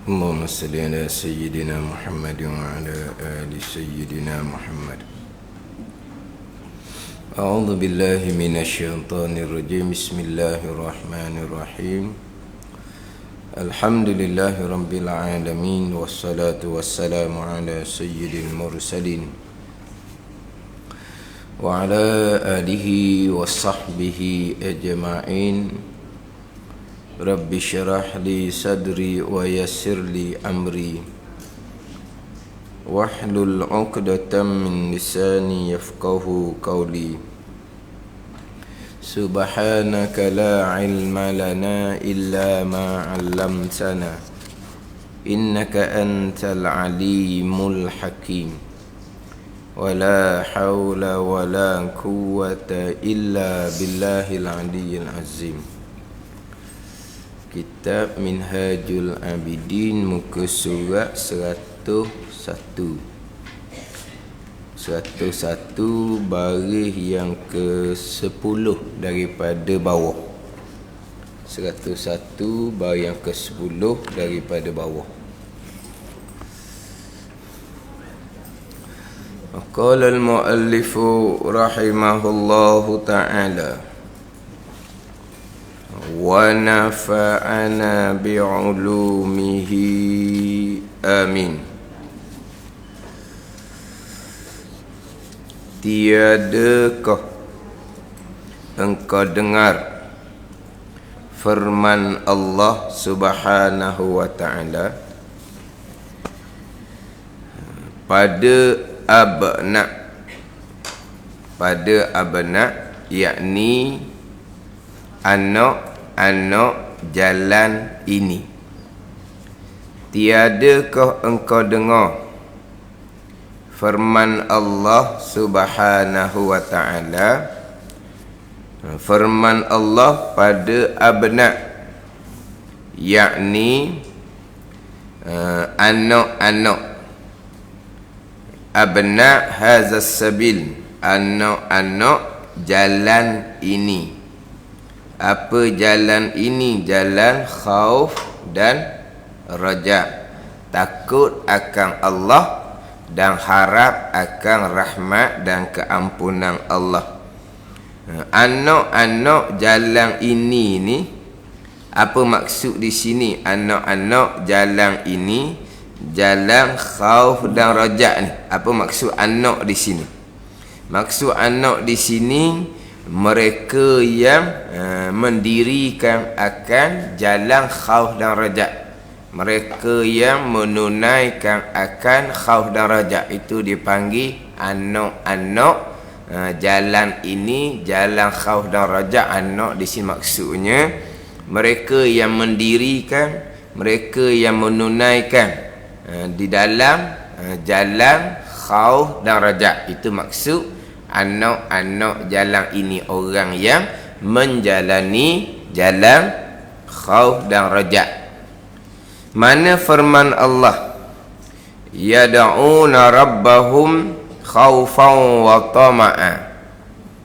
اللهم صل على سيدنا محمد وعلى آل سيدنا محمد. أعوذ بالله من الشيطان الرجيم. بسم الله الرحمن الرحيم. الحمد لله رب العالمين، والصلاة والسلام على سيد المرسلين وعلى آله وصحبه أجمعين. رب اشرح لي صدري ويسر لي أمري واحلل عقدة من لساني يفقه قولي. سبحانك لا علم لنا إلا ما علمتنا إنك أنت العليم الحكيم. ولا حول ولا قوة إلا بالله العلي العظيم. Kitab Minhajul Abidin, muka surat 101. 101 baris yang ke-10 daripada bawah. 101 baris yang ke-10 daripada bawah. Qala al-muallifu rahimahullahu ta'ala wa nafa'ana bi'ulumihi amin. Tiadakah engkau dengar firman Allah Subhanahu wa ta'ala pada abna, yakni anak-anak jalan ini. Tiadakah engkau dengar firman Allah Subhanahu wa ta'ala, firman Allah pada abna, yakni anak-anak. Abna hazas sabil, anak-anak jalan ini. Apa jalan ini? Jalan khauf dan raja, takut akan Allah dan harap akan rahmat dan keampunan Allah. Anak-anak jalan ini ni, apa maksud di sini? Anak-anak jalan ini, jalan khauf dan raja ni. Apa maksud anak di sini? Maksud anak di sini mereka yang mendirikan akan jalan khauf dan raja. Mereka yang menunaikan akan khauf dan raja, itu dipanggil anak-anak jalan ini, jalan khauf dan raja. Anak di sini maksudnya mereka yang mendirikan, mereka yang menunaikan di dalam jalan khauf dan raja. Itu maksud anak-anak jalan ini, orang yang menjalani jalan khauf dan raja. Mana firman Allah, yad'una rabbahum khaufan wa tama'a.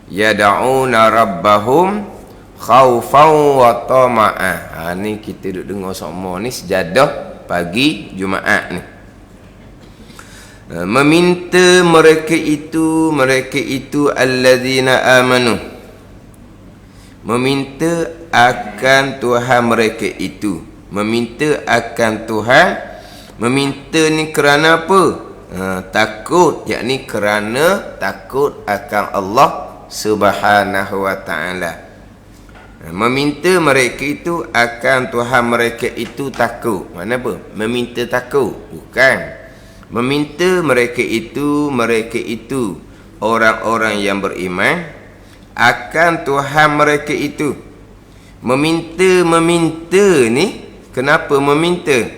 Yad'una rabbahum khaufan wa tama'a. Ni kita duduk dengar semua ni sejadah pagi Jumaat ni. Meminta mereka itu allazina amanu, meminta akan Tuhan mereka itu. Meminta akan Tuhan, meminta ni kerana apa? Takut, yakni kerana takut akan Allah Subhanahu wa ta'ala. Meminta mereka itu akan Tuhan mereka itu takut. Mana apa? Meminta takut, bukan. Meminta mereka itu orang-orang yang beriman akan Tuhan mereka itu. Meminta ni, kenapa meminta?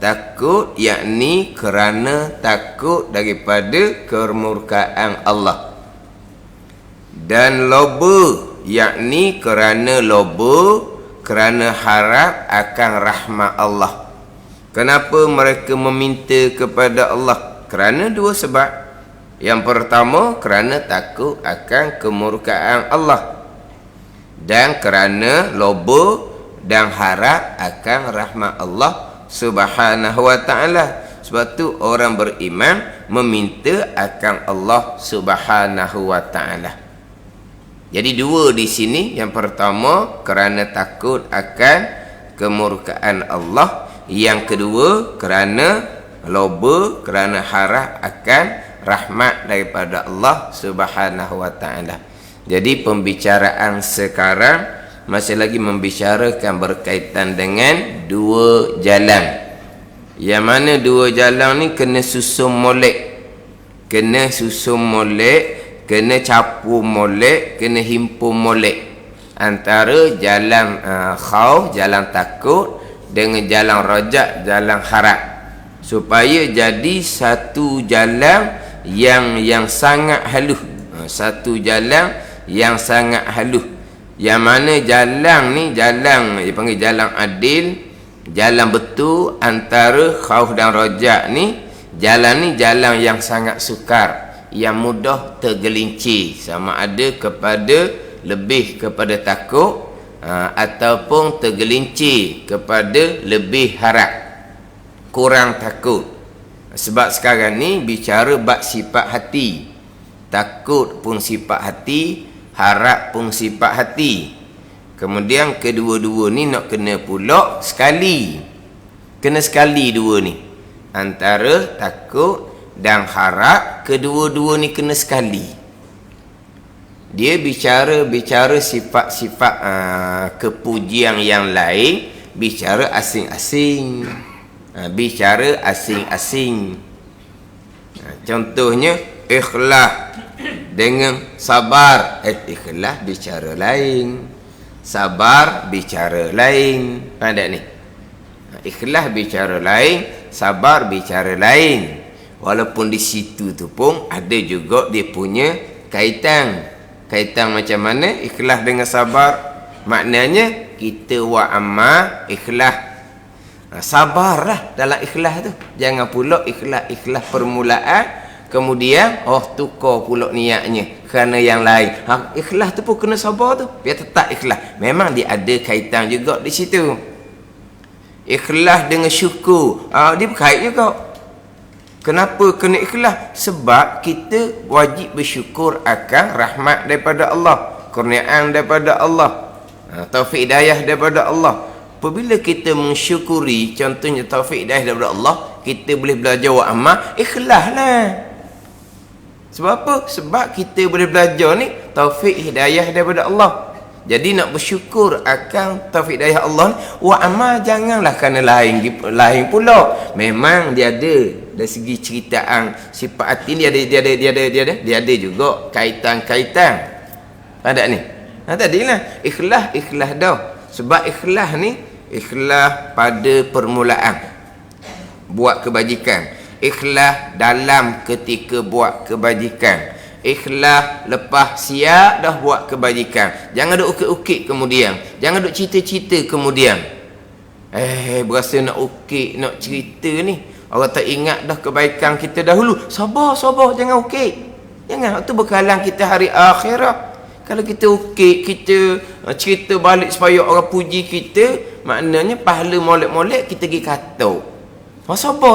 Takut, yakni kerana takut daripada kemurkaan Allah. Dan loba, yakni kerana loba, kerana harap akan rahmat Allah. Kenapa mereka meminta kepada Allah? Kerana dua sebab. Yang pertama, kerana takut akan kemurkaan Allah, dan kerana loba dan harap akan rahmat Allah Subhanahu wa ta'ala. Sebab tu orang beriman meminta akan Allah Subhanahu wa ta'ala. Jadi dua di sini. Yang pertama kerana takut akan kemurkaan Allah. Yang kedua kerana loba, kerana harap akan rahmat daripada Allah Subhanahu wa ta'ala. Jadi pembicaraan sekarang masih lagi membicarakan berkaitan dengan dua jalan. Yang mana dua jalan ni kena susun molek. Kena susun molek, kena capu molek, kena himpun molek. Antara jalan khauf, jalan takut, dengan jalan rajak, jalan harap. Supaya jadi satu jalan yang sangat halus. Satu jalan yang sangat halus. Yang mana jalan ni, jalan dia panggil jalan adil, jalan betul antara khauf dan rajak ni. Jalan ni jalan yang sangat sukar, yang mudah tergelincir, sama ada kepada lebih kepada takut ataupun tergelincir kepada lebih harap, kurang takut. Sebab sekarang ni bicara bab sifat hati. Takut pun sifat hati, harap pun sifat hati. Kemudian kedua-dua ni nak kena pula sekali. Kena sekali dua ni. Antara takut dan harap, kedua-dua ni kena sekali. Dia bicara sifat-sifat kepujian yang lain, bicara asing-asing. Bicara asing-asing. Contohnya ikhlas dengan sabar. Ikhlas bicara lain, sabar bicara lain. Faham tak ni? Ikhlas bicara lain, sabar bicara lain. Walaupun di situ tu pun ada juga dia punya kaitan. Kaitan macam mana ikhlas dengan sabar? Maknanya kita wa amma ikhlas. Sabarlah dalam ikhlas tu. Jangan pula ikhlas permulaan, kemudian tukar pula niatnya kerana yang lain. Ikhlas tu pun kena sabar tu, biar tetap ikhlas. Memang dia ada kaitan juga di situ. Ikhlas dengan syukur, dia berkait juga. Kenapa kena ikhlas? Sebab kita wajib bersyukur akan rahmat daripada Allah, kurniaan daripada Allah, taufik hidayah daripada Allah. Apabila kita mensyukuri, contohnya taufik hidayah daripada Allah, kita boleh belajar wa amal, ikhlaslah. Sebab apa? Sebab kita boleh belajar ni taufik hidayah daripada Allah. Jadi nak bersyukur akan taufik hidayah Allah, wa amal janganlah kerana lain pula. Memang dia ada dari segi ceritaan sifat hati ni, dia ada juga kaitan-kaitan. Ada ni. Tadilah ikhlas dah. Sebab ikhlas ni ikhlas pada permulaan buat kebajikan, ikhlas dalam ketika buat kebajikan, ikhlas lepas siap dah buat kebajikan. Jangan duk ukit-ukit kemudian, jangan duk cerita-cerita kemudian. Berasa nak ukit, nak cerita ni, orang tak ingat dah kebaikan kita dahulu. Sabar, jangan ukit. Jangan, itu bekalan kita hari akhirat. Kalau kita ukit, kita cerita balik supaya orang puji kita, maknanya pahala molek-molek kita pergi katuk. Sabar.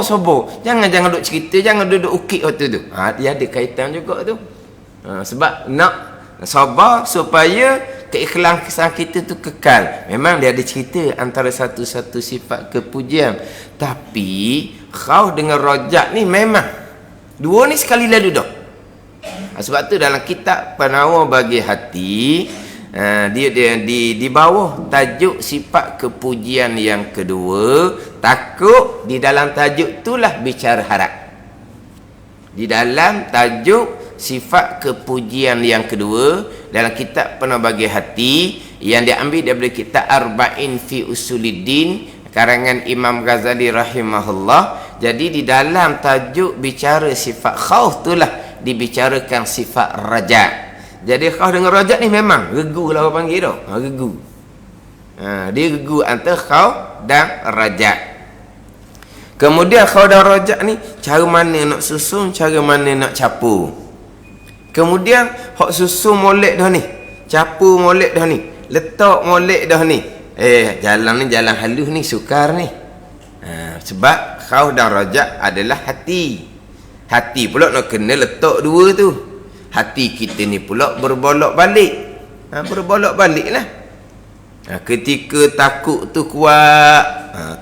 Jangan duk cerita, jangan duk ukit waktu tu. Dia ada kaitan juga tu. Sebab nak sabar supaya keikhlasan kita tu kekal. Memang dia ada cerita antara satu-satu sifat kepujian. Tapi khauf dengan rajak ni memang dua ni sekali lalu dah. Sebab tu dalam kitab Penawar Bagi Hati, dia di bawah tajuk sifat kepujian yang kedua, takut. Di dalam tajuk itulah bicara harap. Di dalam tajuk sifat kepujian yang kedua dalam kitab Penawar Bagi Hati, yang diambil daripada kitab Arba'in fi Usuluddin karangan Imam Ghazali rahimahullah. Jadi di dalam tajuk bicara sifat khauf itulah dibicarakan sifat rajak. Jadi khauf dengan rajak ni memang regu lah orang panggil dah. Regu. Dia regu antara khauf dan rajak. Kemudian khauf dan rajak ni cara mana nak susun, cara mana nak capu. Kemudian hak susun molek dah ni, capu molek dah ni, letak molek dah ni. Jalan ni jalan halus ni, sukar ni. Sebab khauf dan raja adalah hati. Hati pula nak kena letak dua tu. Hati kita ni pula berbolak balik. Berbolak balik lah. Ketika takut tu kuat,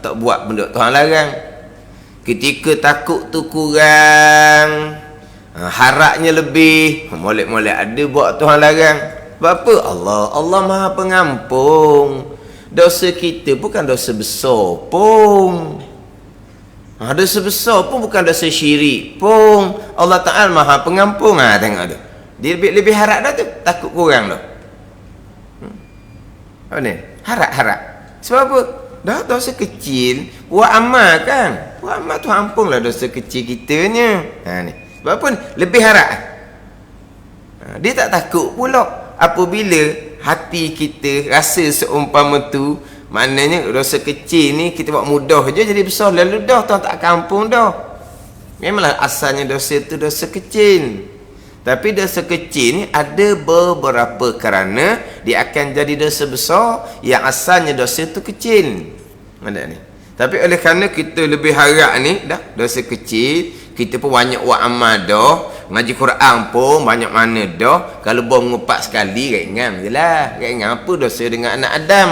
tak buat benda Tuhan larang. Ketika takut tu kurang, harapnya lebih, molek-molek ada buat Tuhan larang. Sebab apa? Allah Maha Pengampun. Dosa kita bukan dosa besar pun. Dosa besar pun bukan dosa syirik pun. Allah Ta'ala Maha Pengampun. Tengok tu. Dia lebih harap dah tu. Takut kurang dah. Apa ni? Harap. Sebab apa? Dah dosa kecil. Buat amal kan? Buat amal tu ampunlah dosa kecil kitanya. Ni. Sebab apa? Lebih harap. Dia tak takut pula. Apabila hati kita rasa seumpama tu, maknanya dosa kecil ni kita buat mudah je jadi besar lalu dah, Tuhan tak kampung dah. Memanglah asalnya dosa tu dosa kecil. Tapi dosa kecil ni ada beberapa kerana dia akan jadi dosa besar yang asalnya dosa tu kecil. Ada ni. Tapi oleh kerana kita lebih harap ni dah dosa kecil, kita pun banyak buat amal dah, ngaji Quran pun banyak mana dah. Kalau bom ngupak sekali ringan je lah. Ringan apa dosa dengan anak Adam?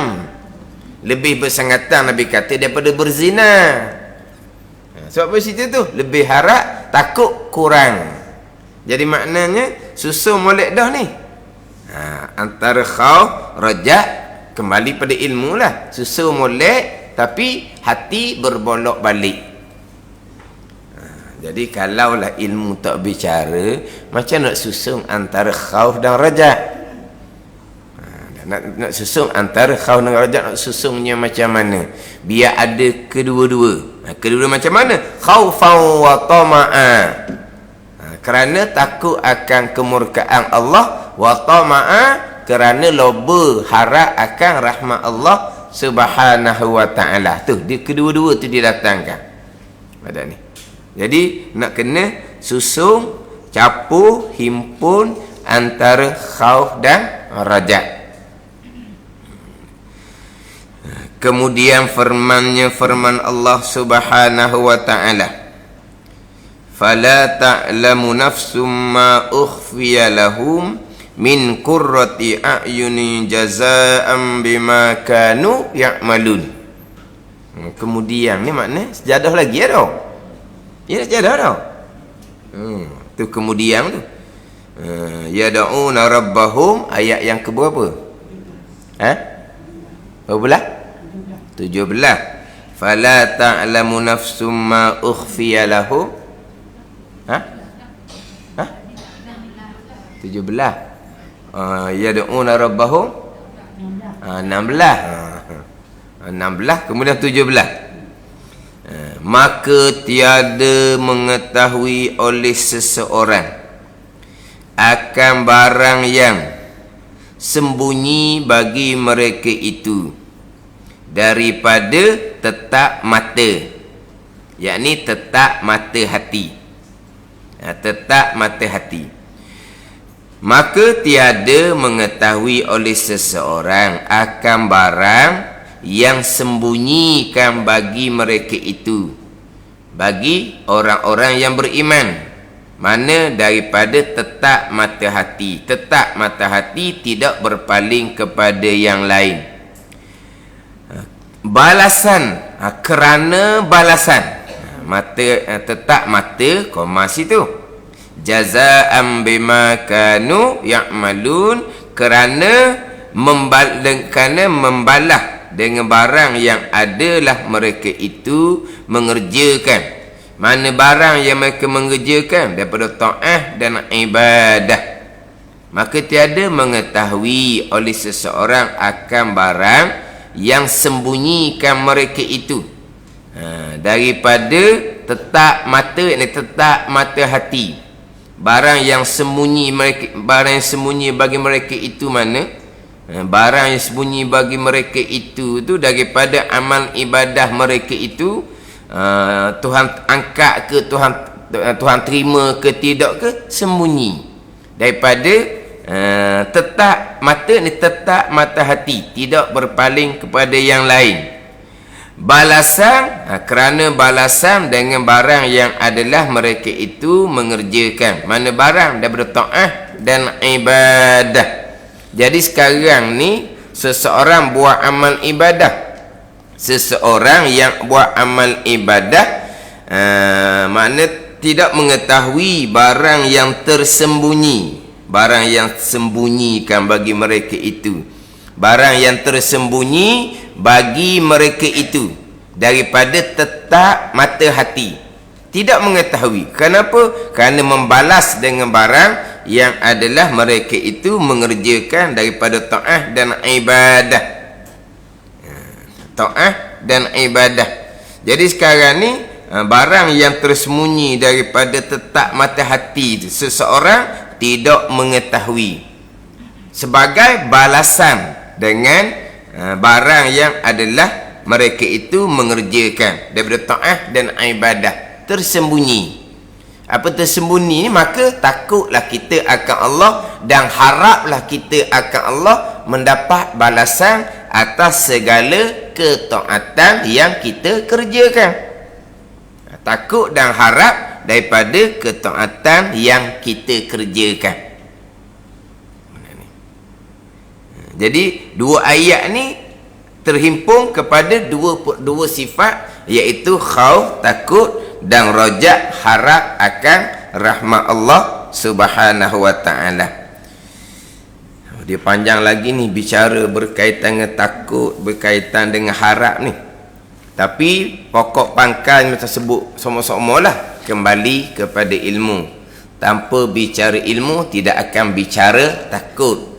Lebih bersangatan Nabi kata daripada berzina. Sebab apa cerita tu? Lebih harap, takut kurang. Jadi maknanya susun molek dah ni. Antara khauf, raja, kembali pada ilmu lah. Susun molek tapi hati berbolak balik. Jadi kalaulah ilmu tak bicara, macam nak susun antara khauf dan raja? Nak susun antara khauf dan raja, nak susunnya macam mana? Biar ada kedua-dua. Kedua-dua macam mana? Khaufan wa tama'a. Kerana takut akan kemurkaan Allah, wa tama'a, kerana loba harap akan rahmat Allah Subhanahu wa ta'ala. Tu dia kedua-dua tu didatangkan. Ada ni. Jadi nak kena susun, capur, himpun antara khauf dan raja. Kemudian firman Allah Subhanahu wa ta'ala, fala ta'lamu nafsum ma ukhfiya lahum min qurrati a'yuni jazaa'an bima kanu ya'malun. Kemudian ni makna sejadah lagi ya dah. Ya sejadah dah. Tu kemudian tu. Yad'una rabbahum, ayat yang ke berapa? Berapa belah? 17. Fala ta'lamu nafsum ma ukhfiya lahum. 17. Yad'una rabbahum 16. 16 kemudian 17. Maka tiada mengetahui oleh seseorang akan barang yang sembunyi bagi mereka itu daripada tetap mata, yakni tetap mata hati. Tetap mata hati. Maka tiada mengetahui oleh seseorang akan barang yang sembunyikan bagi mereka itu, bagi orang-orang yang beriman. Mana daripada tetap mata hati. Tetap mata hati tidak berpaling kepada yang lain. Balasan, kerana balasan. Mata, tetap mata, koma situ. Jazaa'an bima kanu ya'malun, kerana membalas dengan barang yang adalah mereka itu mengerjakan. Mana barang yang mereka mengerjakan daripada ta'ah dan ibadah. Maka tiada mengetahui oleh seseorang akan barang yang sembunyikan mereka itu daripada tetap mata, ini tetap mata hati. Barang yang sembunyi mereka, barang yang sembunyi bagi mereka itu mana? Barang yang sembunyi bagi mereka itu daripada amal ibadah mereka itu, Tuhan angkat ke, Tuhan terima ke tidak ke, sembunyi daripada tetap mata ni, tetap mata hati, tidak berpaling kepada yang lain. Balasan, kerana balasan dengan barang yang adalah mereka itu mengerjakan. Mana barang? Daripada ta'ah dan ibadah. Jadi sekarang ni seseorang buat amal ibadah. Seseorang yang buat amal ibadah, makna tidak mengetahui barang yang tersembunyi. Barang yang sembunyikan bagi mereka itu. Barang yang tersembunyi bagi mereka itu daripada tetap mata hati. Tidak mengetahui. Kenapa? Kerana membalas dengan barang yang adalah mereka itu mengerjakan daripada ta'ah dan ibadah. Ta'ah dan ibadah. Jadi sekarang ni barang yang tersembunyi daripada tetap mata hati itu, seseorang tidak mengetahui sebagai balasan dengan barang yang adalah mereka itu mengerjakan daripada ta'ah dan ibadah. Tersembunyi. Apa tersembunyi ni? Maka takutlah kita akan Allah dan haraplah kita akan Allah mendapat balasan atas segala ketaatan yang kita kerjakan. Takut dan harap daripada ketaatan yang kita kerjakan. Jadi dua ayat ni terhimpun kepada dua sifat, iaitu khauf, takut, dan rajak, harap akan rahmat Allah Subhanahu wa taala. Dia panjang lagi ni bicara berkaitan dengan takut, berkaitan dengan harap ni. Tapi pokok pangkal kita sebut sama-sama lah, kembali kepada ilmu. Tanpa bicara ilmu tidak akan bicara takut.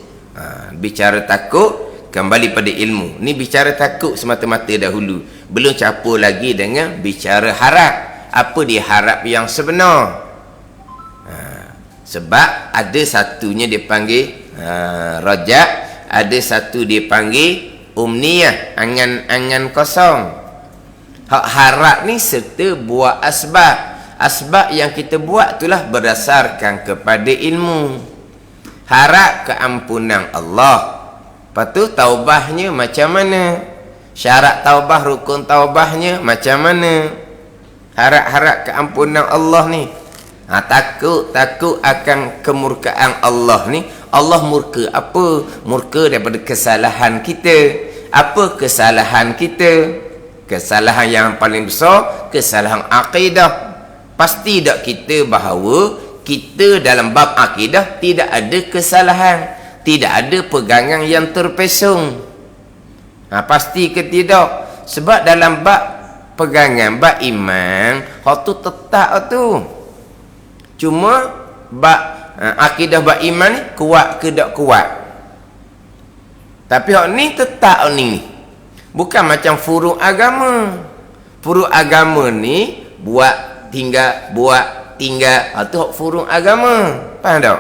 Bicara takut kembali pada ilmu. Ni bicara takut semata-mata dahulu, belum campur lagi dengan bicara harap. Apa dia harap yang sebenar? Sebab ada satunya dia panggil rajak, ada satu dia panggil umniyah, angan-angan kosong. Hak harap ni serta buat asbab. Asbab yang kita buat itulah berdasarkan kepada ilmu. Harap keampunan Allah. Lepas tu taubahnya macam mana? Syarat taubah, rukun taubahnya macam mana? Harap-harap keampunan Allah ni. Takut akan kemurkaan Allah ni. Allah murka apa? Murka daripada kesalahan kita. Apa kesalahan kita? Kesalahan yang paling besar, kesalahan akidah. Pasti tak kita bahawa kita dalam bab akidah tidak ada kesalahan, tidak ada pegangan yang terpesong. Pasti ke tidak? Sebab dalam bab pegangan, bab iman, hak tu tetap tu. Cuma bab akidah, bab iman ni kuat ke tak kuat. Tapi hak ni tetap ni. Bukan macam furu' agama. Furu' agama ni buat tinggal, tu hak furu' agama. Faham tak?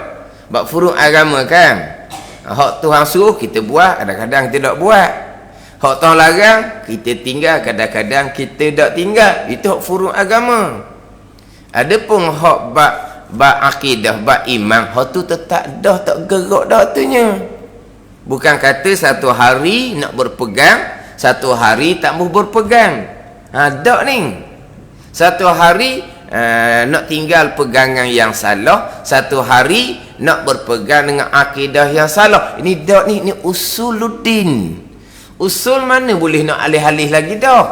Bab furu' agama kan, hak Tuhan suruh kita buat, kadang-kadang kita tak buat. Hak Tuhan larang kita tinggal, kadang-kadang kita tak tinggal. Itu hak furu' agama. Adapun hak bab akidah, bab iman, hak tu tetap dah, tak gerak dah tunya. Bukan kata satu hari nak berpegang, satu hari tak mau berpegang. Tak ni. Satu hari nak tinggal pegangan yang salah, satu hari nak berpegang dengan akidah yang salah. Ini dak ni usuluddin. Usul mana boleh nak alih-alih lagi dah.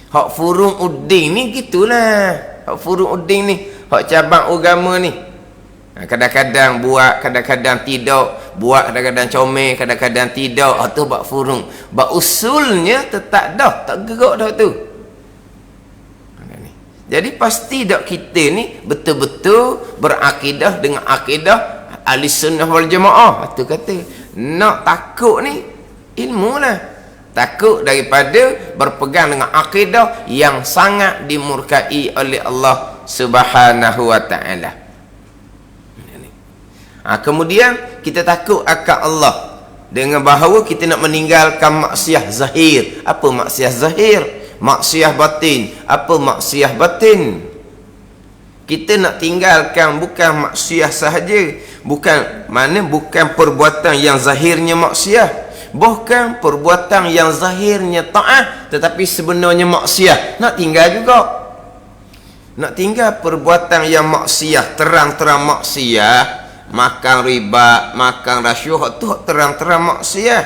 Hak furu'uddin ni gitulah. Hak furu'uddin ni, hak cabang agama ni. Kadang-kadang buat, kadang-kadang tidak. Buat kadang-kadang comel, kadang-kadang tidak. Itu bab furu'. Bab usulnya tetap dah, tak gerak dah tu. Jadi pasti tak kita ni betul-betul berakidah dengan akidah ahli sunnah wal jamaah. Itu kata nak takut ni ilmu lah. Takut daripada berpegang dengan akidah yang sangat dimurkai oleh Allah Subhanahu wa ta'ala. Kemudian kita takut akan Allah dengan bahawa kita nak meninggalkan maksiat zahir. Apa maksiat zahir? Maksiat batin. Apa maksiat batin? Kita nak tinggalkan bukan maksiat sahaja, bukan perbuatan yang zahirnya maksiat, Bahkan perbuatan yang zahirnya ta'ah tetapi sebenarnya maksiat, nak tinggal juga. Nak tinggal perbuatan yang maksiat, terang-terang maksiat, makan riba, makan rasuah, tu terang-terang maksiat.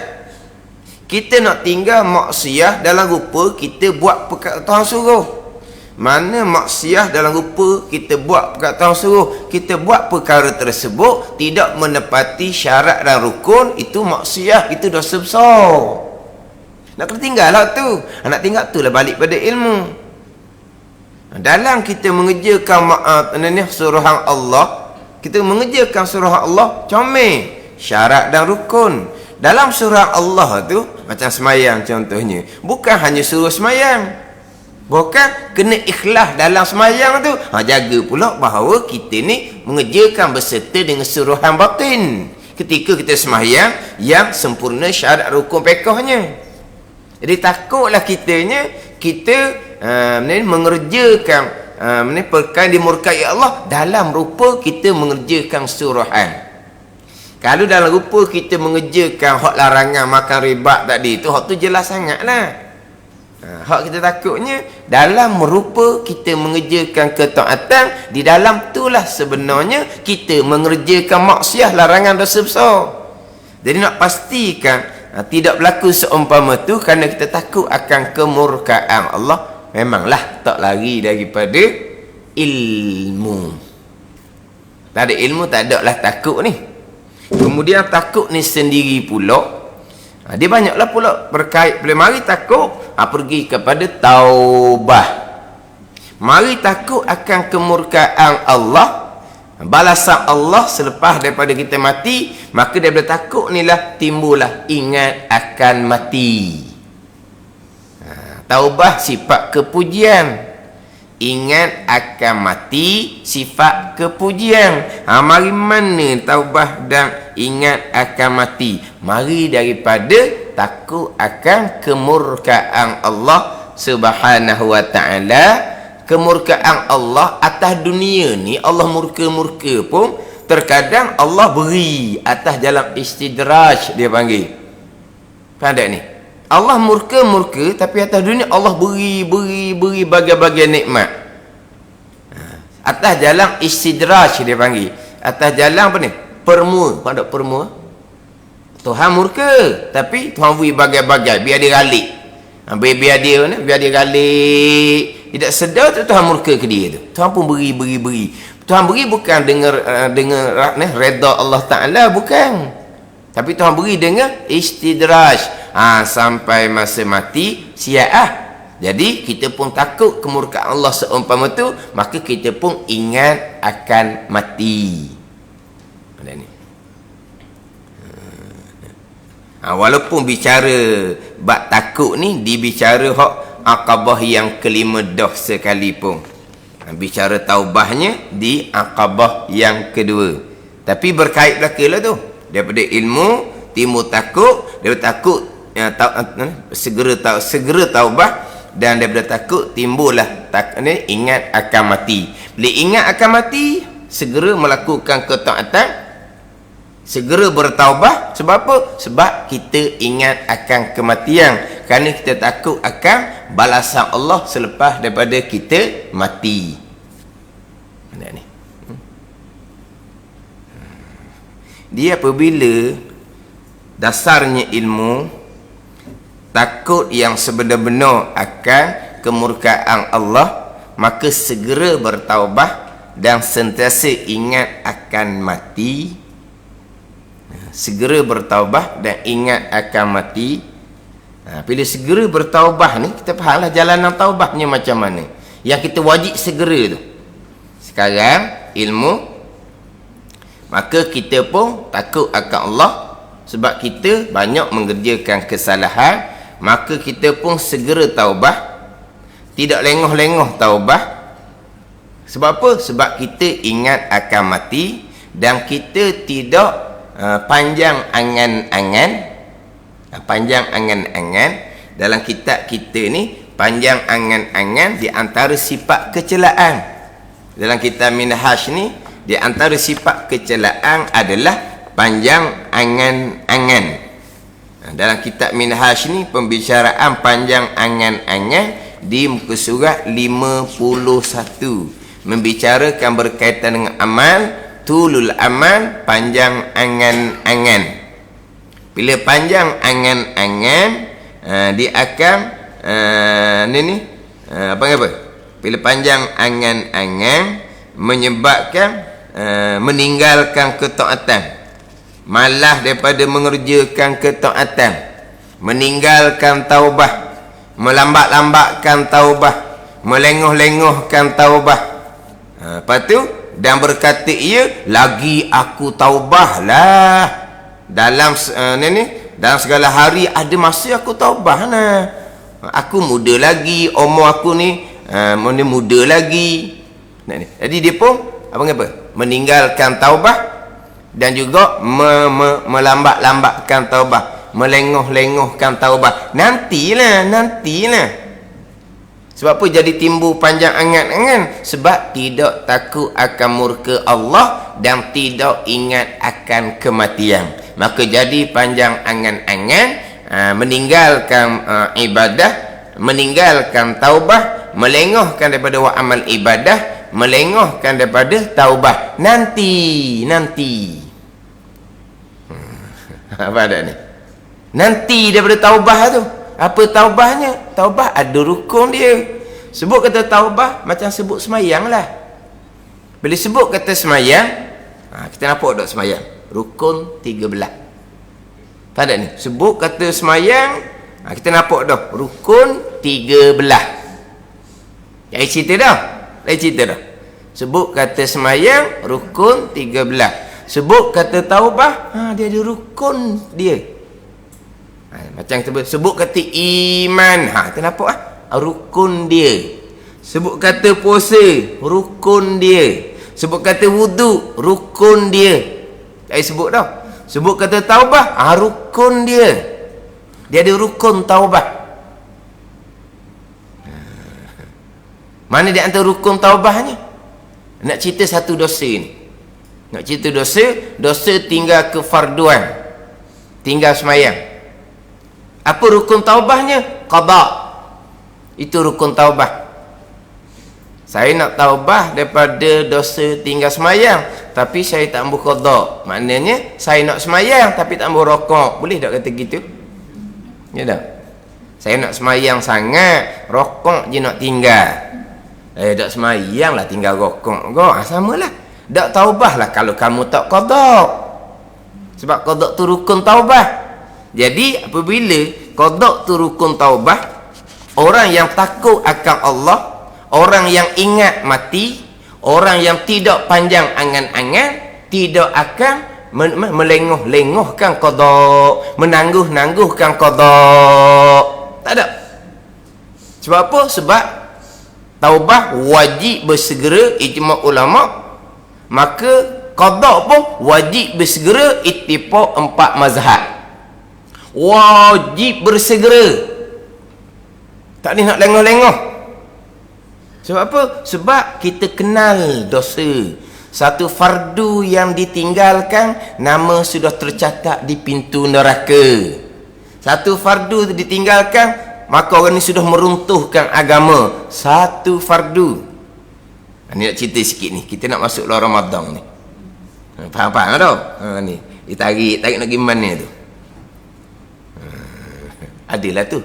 Kita nak tinggal maksiat dalam rupa kita buat perkara Tuhan suruh. Mana maksiat dalam rupa kita buat perkara Tuhan suruh, kita buat perkara tersebut tidak menepati syarat dan rukun, itu maksiat, itu dosa besar. Nak kena tinggal lah tu. Nak tinggal tu lah balik pada ilmu. Dalam kita mengerjakan suruhan Allah, kita mengerjakan suruhan Allah comel syarat dan rukun. Dalam surah Allah tu, macam semayang contohnya, bukan hanya suruh semayang, bukan kena ikhlas dalam semayang tu. Jaga pula bahawa kita ni mengerjakan berserta dengan suruhan batin ketika kita semayang yang sempurna syarat rukun pekahnya. Jadi takutlah kita mengerjakan perkara dimurkai Allah dalam rupa kita mengerjakan suruhan. Kalau dalam rupa kita mengerjakan hak larangan makan riba tadi tu, hak tu jelas sangatlah. Hak kita takutnya dalam rupa kita mengerjakan ketaatan, di dalam itulah sebenarnya kita mengerjakan maksiat, larangan dosa besar. Jadi nak pastikan tidak berlaku seumpama tu kerana kita takut akan kemurkaan Allah, memanglah tak lari daripada ilmu. Tak ada ilmu, tak ada lah takut ni. Kemudian takut ni sendiri pula, dia banyaklah pula berkait. Bila mari takut, pergi kepada taubah. Mari takut akan kemurkaan Allah, balasan Allah selepas daripada kita mati, maka daripada takut ni lah timbullah ingat akan mati. Taubah sifat kepujian, ingat akan mati sifat kepujian. Mari mana taubah dan ingat akan mati? Mari daripada takut akan kemurkaan Allah Subhanahu wa ta'ala. Kemurkaan Allah atas dunia ni, Allah murka-murka pun terkadang Allah beri atas jalan istidraj, dia panggil. Faham tak ni? Allah murka-murka tapi atas dunia Allah beri bagai-bagai nikmat. Atas jalan istidraj dia panggil. Atas jalan apa ni? Permua. Faham tak permua? Tuhan murka tapi Tuhan beri bagai-bagai biar dia galik. Biar dia galik. Tidak sedar tu Tuhan murka ke dia tu. Tuhan pun beri. Tuhan beri bukan dengan redha Allah Ta'ala, bukan. Tapi Tuhan beri dengan istidraj. Sampai masa mati siap. Jadi kita pun takut kemurkaan Allah seumpama tu, maka kita pun ingat akan mati. Ada ni. Walaupun bicara bab takut ni dibicara hak Aqabah yang kelima dah sekalipun. Bicara taubahnya di Aqabah yang kedua. Tapi berkait belakalah tu. Daripada ilmu timbul takut, daripada takut segera taubah, dan daripada takut timbullah ingat akan mati. Bila ingat akan mati, segera melakukan ketaatan, segera bertaubah. Sebab apa? Sebab kita ingat akan kematian, kerana kita takut akan balasan Allah selepas daripada kita mati. Mana ni? Dia apabila dasarnya ilmu, takut yang sebenar-benar akan kemurkaan Allah, maka segera bertaubah dan sentiasa ingat akan mati. Segera bertaubah dan ingat akan mati. Bila segera bertaubah ni, kita fahamlah jalanan taubahnya macam mana, yang kita wajib segera tu. Sekarang ilmu, maka kita pun takut akan Allah sebab kita banyak mengerjakan kesalahan, maka kita pun segera taubah, tidak lengah-lengah taubah. Sebab apa? Sebab kita ingat akan mati, dan kita tidak panjang angan-angan. Panjang angan-angan dalam kitab kita ni, panjang angan-angan di antara sifat kecelaan. Dalam kitab Minhaj ni, di antara sifat kecelaan adalah panjang angan-angan. Dalam kitab Minhaj ni pembicaraan panjang angan-angan di muka surat 51 membicarakan berkaitan dengan amal, tulul amal, panjang angan-angan. Bila panjang angan-angan, dia akan apa? Bila panjang angan-angan menyebabkan meninggalkan ketaatan, malah daripada mengerjakan ketaatan, meninggalkan taubah, melambat-lambatkan taubah, melengoh-lengohkan taubah. Lepas tu dan berkata ia, lagi aku taubah lah. Dalam dalam segala hari ada masa aku taubah nah. Aku muda lagi, umur aku ni muda lagi. Jadi dia pun apa? Meninggalkan taubah dan juga melambat-lambatkan taubah, melengoh-lengohkan taubah. Nantilah. Sebab apa jadi timbul panjang angan-angan? Sebab tidak takut akan murka Allah dan tidak ingat akan kematian. Maka jadi panjang angan-angan, meninggalkan ibadah, meninggalkan taubah, melengohkan daripada amal ibadah, melengohkan daripada taubah. Nanti. Apa ada ni? Nanti daripada taubah tu. Apa taubahnya? Taubah ada rukun dia. Sebut kata taubah macam sebut semayang lah. Bila sebut kata semayang, kita nampak tak semayang? Rukun 13. Tak ada ni? Sebut kata semayang, kita nampak dah rukun 13. Jadi cerita dah. Sebut kata semayang, rukun 13. Sebut kata taubah, dia ada rukun dia. Macam kita sebut kata iman, kita nampak rukun dia. Sebut kata puasa, rukun dia. Sebut kata wudu, rukun dia. Tak sebut dah. Sebut kata taubah, rukun dia. Dia ada rukun taubah. Mana di antara rukun taubahnya? Nak cerita satu dosa ni. Nak cerita dosa tinggal kefarduan, tinggal semayang. Apa rukun taubahnya? Qada. Itu rukun taubah. Saya nak taubah daripada dosa tinggal semayang, tapi saya tak ambil qada. Maknanya saya nak semayang tapi tak ambil rokok. Boleh tak kata gitu? Ya tak? Saya nak semayang sangat, rokok je nak tinggal. Tak semayang lah tinggal rokok. Samalah. Tak taubah lah kalau kamu tak qada. Sebab qada tu rukun taubah. Jadi apabila qada tu rukun taubah, orang yang takut akan Allah, orang yang ingat mati, orang yang tidak panjang angan-angan, tidak akan melengoh-lengohkan qada, menangguh-nangguhkan qada. Tak ada. Sebab apa? Sebab taubah wajib bersegera ijma' ulama', maka qada pun wajib bersegera ittifaq 4 mazhab. Wajib bersegera. Tak boleh nak lengoh-lengoh. Sebab apa? Sebab kita kenal dosa. Satu fardu yang ditinggalkan, nama sudah tercatat di pintu neraka. Satu fardu ditinggalkan, maka orang ni sudah meruntuhkan agama. Satu fardu. Ni nak cerita sikit ni. Kita nak masuk luar Ramadan ni. Faham tak? Ni. Ditarik nak pergi mana tu? Adalah tu.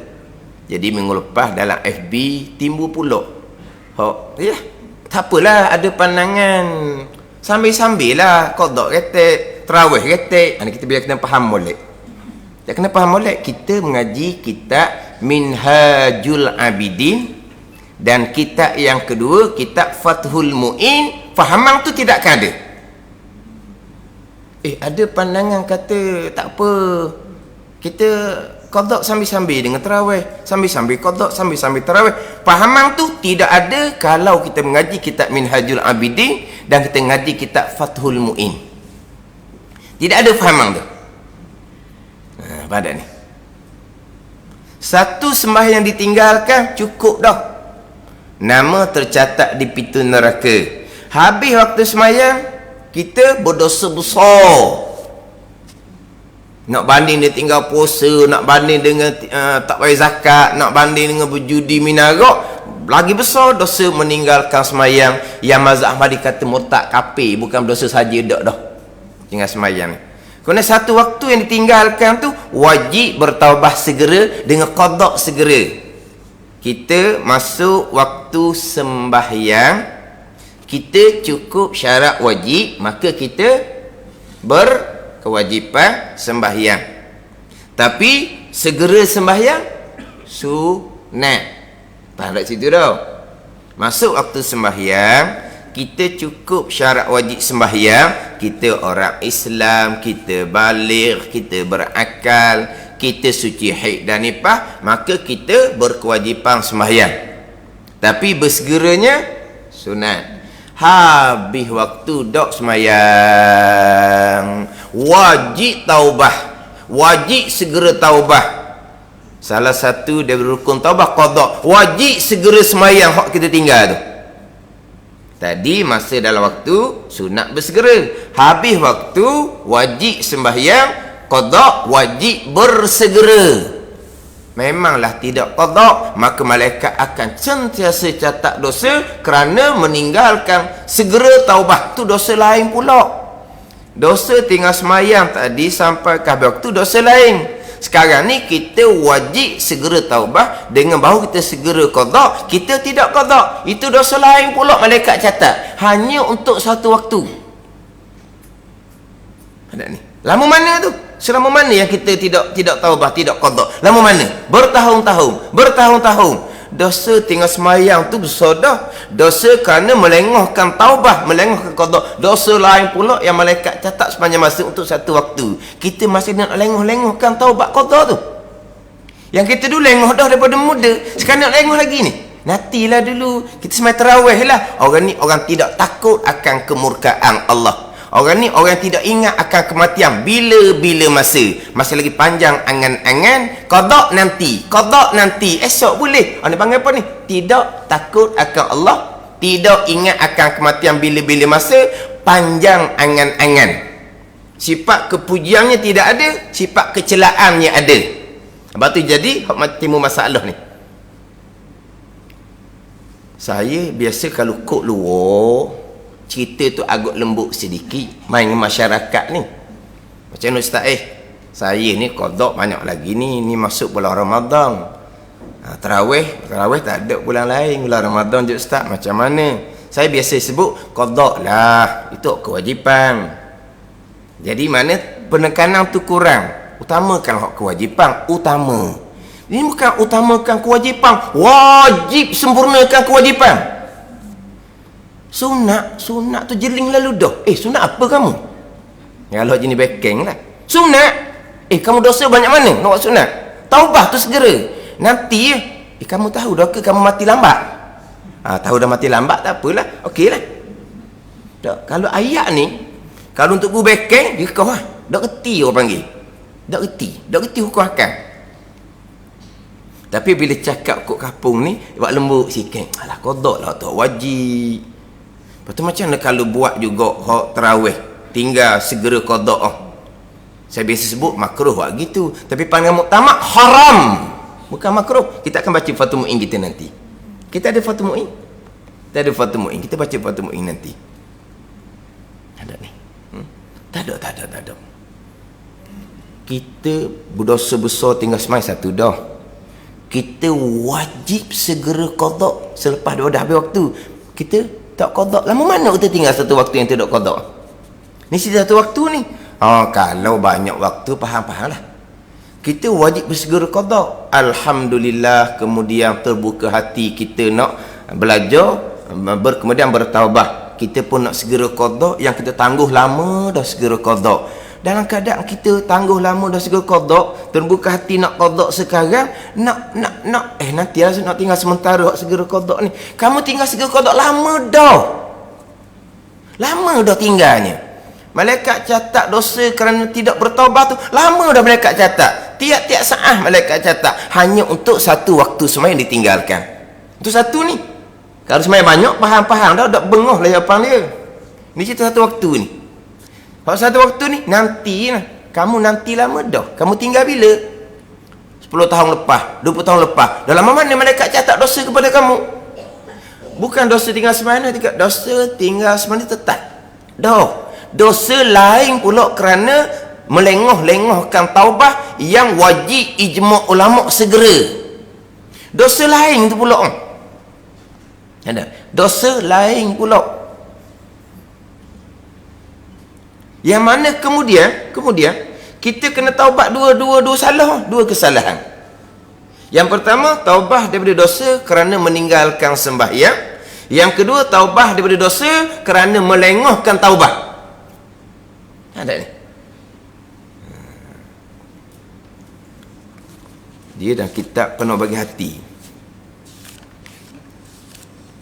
Jadi minggu lepas dalam FB timbul pula. Tak apalah, ada pandangan sambil-sambil lah qada kata, tarawih kata. Kita biar kena faham molek. Tak kena faham molek. Kita mengaji kitab Minhajul Abidin dan kitab yang kedua kitab Fathul Mu'in. Fahamang tu tidak ada. Ada pandangan kata tak apa, kita qada sambil-sambil dengan tarawih, sambil-sambil qada, sambil-sambil tarawih. Fahamang tu tidak ada kalau kita mengaji kitab Minhajul Abidin dan kita mengaji kitab Fathul Mu'in. Tidak ada fahamang tu. Pada ni satu sembahyang ditinggalkan cukup dah, nama tercatat di pintu neraka. Habis waktu sembahyang kita berdosa besar. Nak banding dia tinggal puasa, nak banding dengan tak bayar zakat, nak banding dengan berjudi minarak, lagi besar dosa meninggalkan semayang yang mazhab Ahmadi kata murtad kafir, bukan dosa saja dak dah. Tinggal semayang ni. Kerana satu waktu yang ditinggalkan tu wajib bertaubat segera dengan qada segera. Kita masuk waktu sembahyang, kita cukup syarat wajib, maka kita berkewajipan sembahyang. Tapi segera sembahyang sunat. Faham tak situ dah? Masuk waktu sembahyang, kita cukup syarat wajib sembahyang, kita orang Islam, kita baligh, kita berakal, kita suci haid dan nifas, maka kita berkewajipan sembahyang. Tapi bersegeranya sunat. Habis waktu dok sembahyang, wajib taubah, wajib segera taubah. Salah satu dari rukun taubah qada, wajib segera sembahyang hak kita tinggal tu. Tadi masa dalam waktu sunat bersegera, habis waktu wajib sembahyang qada, wajib bersegera. Memanglah tidak qada, maka malaikat akan sentiasa catat dosa kerana meninggalkan segera taubah. Tu dosa lain pula. Dosa tinggal sembahyang tadi sampai ke habis waktu, dosa lain. Sekarang ni kita wajib segera taubah, dengan bahawa kita segera qada, kita tidak qada. Itu dosa lain pula malaikat catat. Hanya untuk satu waktu. Ada ni. Lama mana tu? Selama mana yang kita tidak taubah, tidak qada? Lama mana? Bertahun-tahun. Dosa tinggal semayang tu besar dah. Dosa kerana melengahkan taubah, melengahkan qada. Dosa lain pula yang malaikat catat sepanjang masa untuk satu waktu. Kita masih nak lengah-lengahkan taubat qada tu. Yang kita dulu lengah dah daripada muda, sekarang nak lengah lagi ni. Nantilah dulu kita semai tarawih lah. Orang ni orang tidak takut akan kemurkaan Allah. Orang ni orang yang tidak ingat akan kematian bila-bila masa. Masih lagi panjang angan-angan, qada nanti, esok boleh. Orang panggil apa ni? Tidak takut akan Allah, tidak ingat akan kematian bila-bila masa, panjang angan-angan. Sifat kepujiannya tidak ada, sifat kecelaannya ada. Sebab tu jadi timbul masalah ni. Saya biasa kalau kod luar, cerita tu agak lembut sedikit main dengan masyarakat ni. Macam ni Ustaz, saya ni qada banyak lagi ni masuk bulan Ramadan. Tarawih tak ada bulan lain, bulan Ramadan je Ustaz. Macam mana? Saya biasa sebut qada lah, itu kewajipan. Jadi mana penekanan tu kurang. Utamakan hak kewajipan, utama. Ini bukan utamakan kewajipan, wajib sempurnakan kewajipan. Sunat tu jeling lalu dah. Sunat apa kamu? Ya Allah, jenis bekeng lah. Sunat. Kamu dosa banyak mana nak buat sunat? Taubah tu segera. Nanti kamu tahu dah ke kamu mati lambat? Tahu dah mati lambat, tak apalah. Okey lah. Kalau ayat ni, kalau untuk guru bekeng, dia kau lah. Tak kerti orang panggil. Tak kerti hukum akal. Tapi bila cakap kok kapung ni, buat lembut sikit. Alah, qada lah, tak wajib. Lepas tu macam mana kalau buat juga hak tarawih, tinggal segera qada. Saya biasa sebut makruh buat gitu. Tapi pandangan muktamad haram. Bukan makruh. Kita akan baca Fathul Mu'in kita nanti. Kita ada Fathul Mu'in. Kita baca Fathul Mu'in nanti. Ada ni. Tak ada. Kita berdosa besar tinggal semai satu dah. Kita wajib segera qada selepas dah habis waktu. Kita tak qada. Lama mana kita tinggal satu waktu yang tidak qada? Ni satu waktu ni. Kalau banyak waktu, faham-faham lah. Kita wajib bersegera qada. Alhamdulillah, kemudian terbuka hati kita nak belajar, kemudian bertaubah. Kita pun nak segera qada, yang kita tangguh lama dah segera qada. Dalam keadaan kita tangguh lama dah segera qada, terbuka hati nak qada sekarang, nanti lah nak tinggal sementara segera qada ni. Kamu tinggal segera qada lama dah tinggalnya. Malaikat catat dosa kerana tidak bertaubat tu lama dah malaikat catat. Tiap-tiap saat malaikat catat. Hanya untuk satu waktu sembahyang ditinggalkan. Itu satu ni. Kalau sembahyang banyak, faham-faham dah bengah lah jawapan dia. Ni cerita satu waktu ni. Kalau satu waktu ni, nanti lah. kamu nanti lama dah. Kamu tinggal bila? 10 tahun lepas, 20 tahun lepas. Dah lama mana malaikat catat dosa kepada kamu? Bukan dosa tinggal semana, dosa tinggal semana tetap. Dah. Dosa lain pula kerana melengah-lengahkan taubah yang wajib ijma' ulama' segera. Dosa lain tu pula. Ada. Dosa lain pula. Yang mana kemudian kita kena taubat dua salah, dua kesalahan. Yang pertama, taubah daripada dosa kerana meninggalkan sembahyang. Yang kedua, taubah daripada dosa kerana melengahkan taubah. Ada ni. Dia dah kitab penuh bagi hati.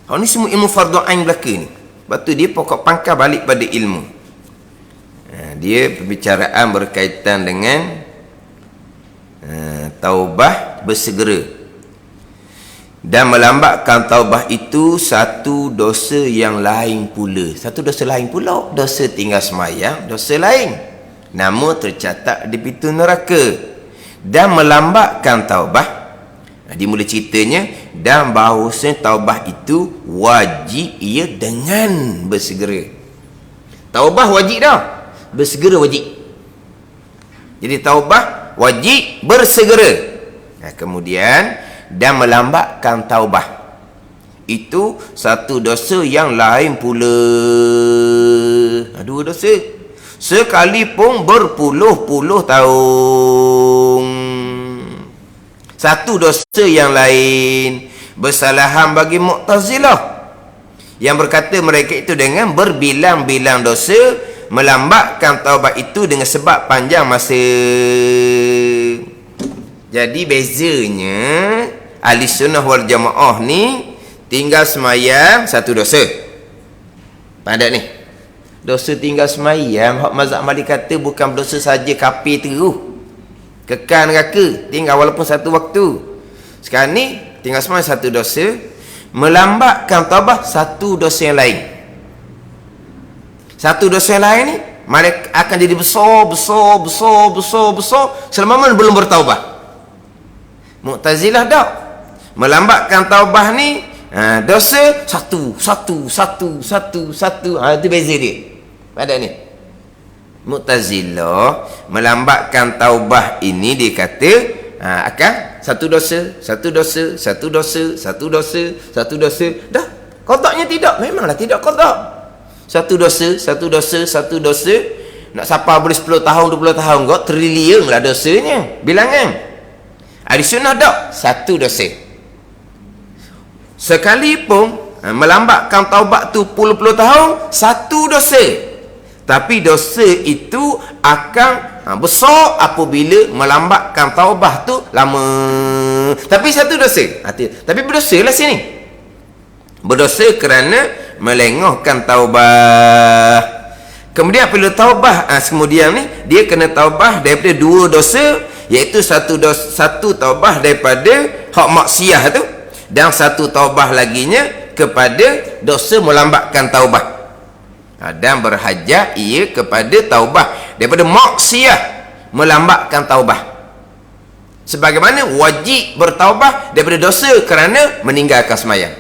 Ini semua ilmu fardu ain belaka ni. Sebab tu dia pokok pangkal balik pada ilmu. Dia perbicaraan berkaitan dengan taubah bersegera. Dan melambatkan taubah itu satu dosa yang lain pula. Satu dosa lain pula. Dosa tinggal semayang, dosa lain. Nama tercatat di pintu neraka. Dan melambatkan taubah. Dia mula ceritanya. Dan bahawasanya taubah itu wajib ia dengan bersegera. Taubah wajib dah. Bersegera wajib. Jadi taubah wajib bersegera. Kemudian dan melambatkan taubah itu satu dosa yang lain pula. Dua dosa sekalipun berpuluh-puluh tahun. Satu dosa yang lain. Bersalahan bagi Mu'tazilah yang berkata mereka itu dengan berbilang-bilang dosa, melambatkan taubat itu dengan sebab panjang masa. Jadi bezanya ahli sunnah wal jamaah ni tinggal semayang satu dosa. Pandai ni. Dosa tinggal semayang hak mazhab Malik kata bukan dosa saja kafir terus. Kekal neraka tinggal walaupun satu waktu. Sekarang ni tinggal semayang satu dosa, melambatkan taubat satu dosa yang lain. Satu dosa yang lain ni mereka akan jadi besar selama mana belum bertaubat. Mu'tazilah tak. Melambatkan taubah ni dosa satu. Itu beza dia. Pada ni Mu'tazilah melambatkan taubah ini dia kata akan satu dosa. Dah, qadaknya tidak. Memanglah tidak qadak. Satu dosa. Nak sampai boleh 10 tahun 20 tahun kau trilion lah dosanya. Bilangan. Ahli sunnah tak? Satu dosa. Sekalipun melambatkan taubat tu puluh-puluh tahun, satu dosa. Tapi dosa itu akan besar apabila melambatkan taubat tu lama. Tapi satu dosa. Tapi berdosa lah sini. Berdosa kerana melengahkan taubat. Kemudian apabila taubah kemudian ni dia kena taubah daripada dua dosa, iaitu satu taubah daripada hak maksiat tu dan satu taubah laginya kepada dosa melambatkan taubah. Dan berhajat ia kepada taubah daripada maksiat melambatkan taubah. Sebagaimana wajib bertaubah daripada dosa kerana meninggalkan semayang.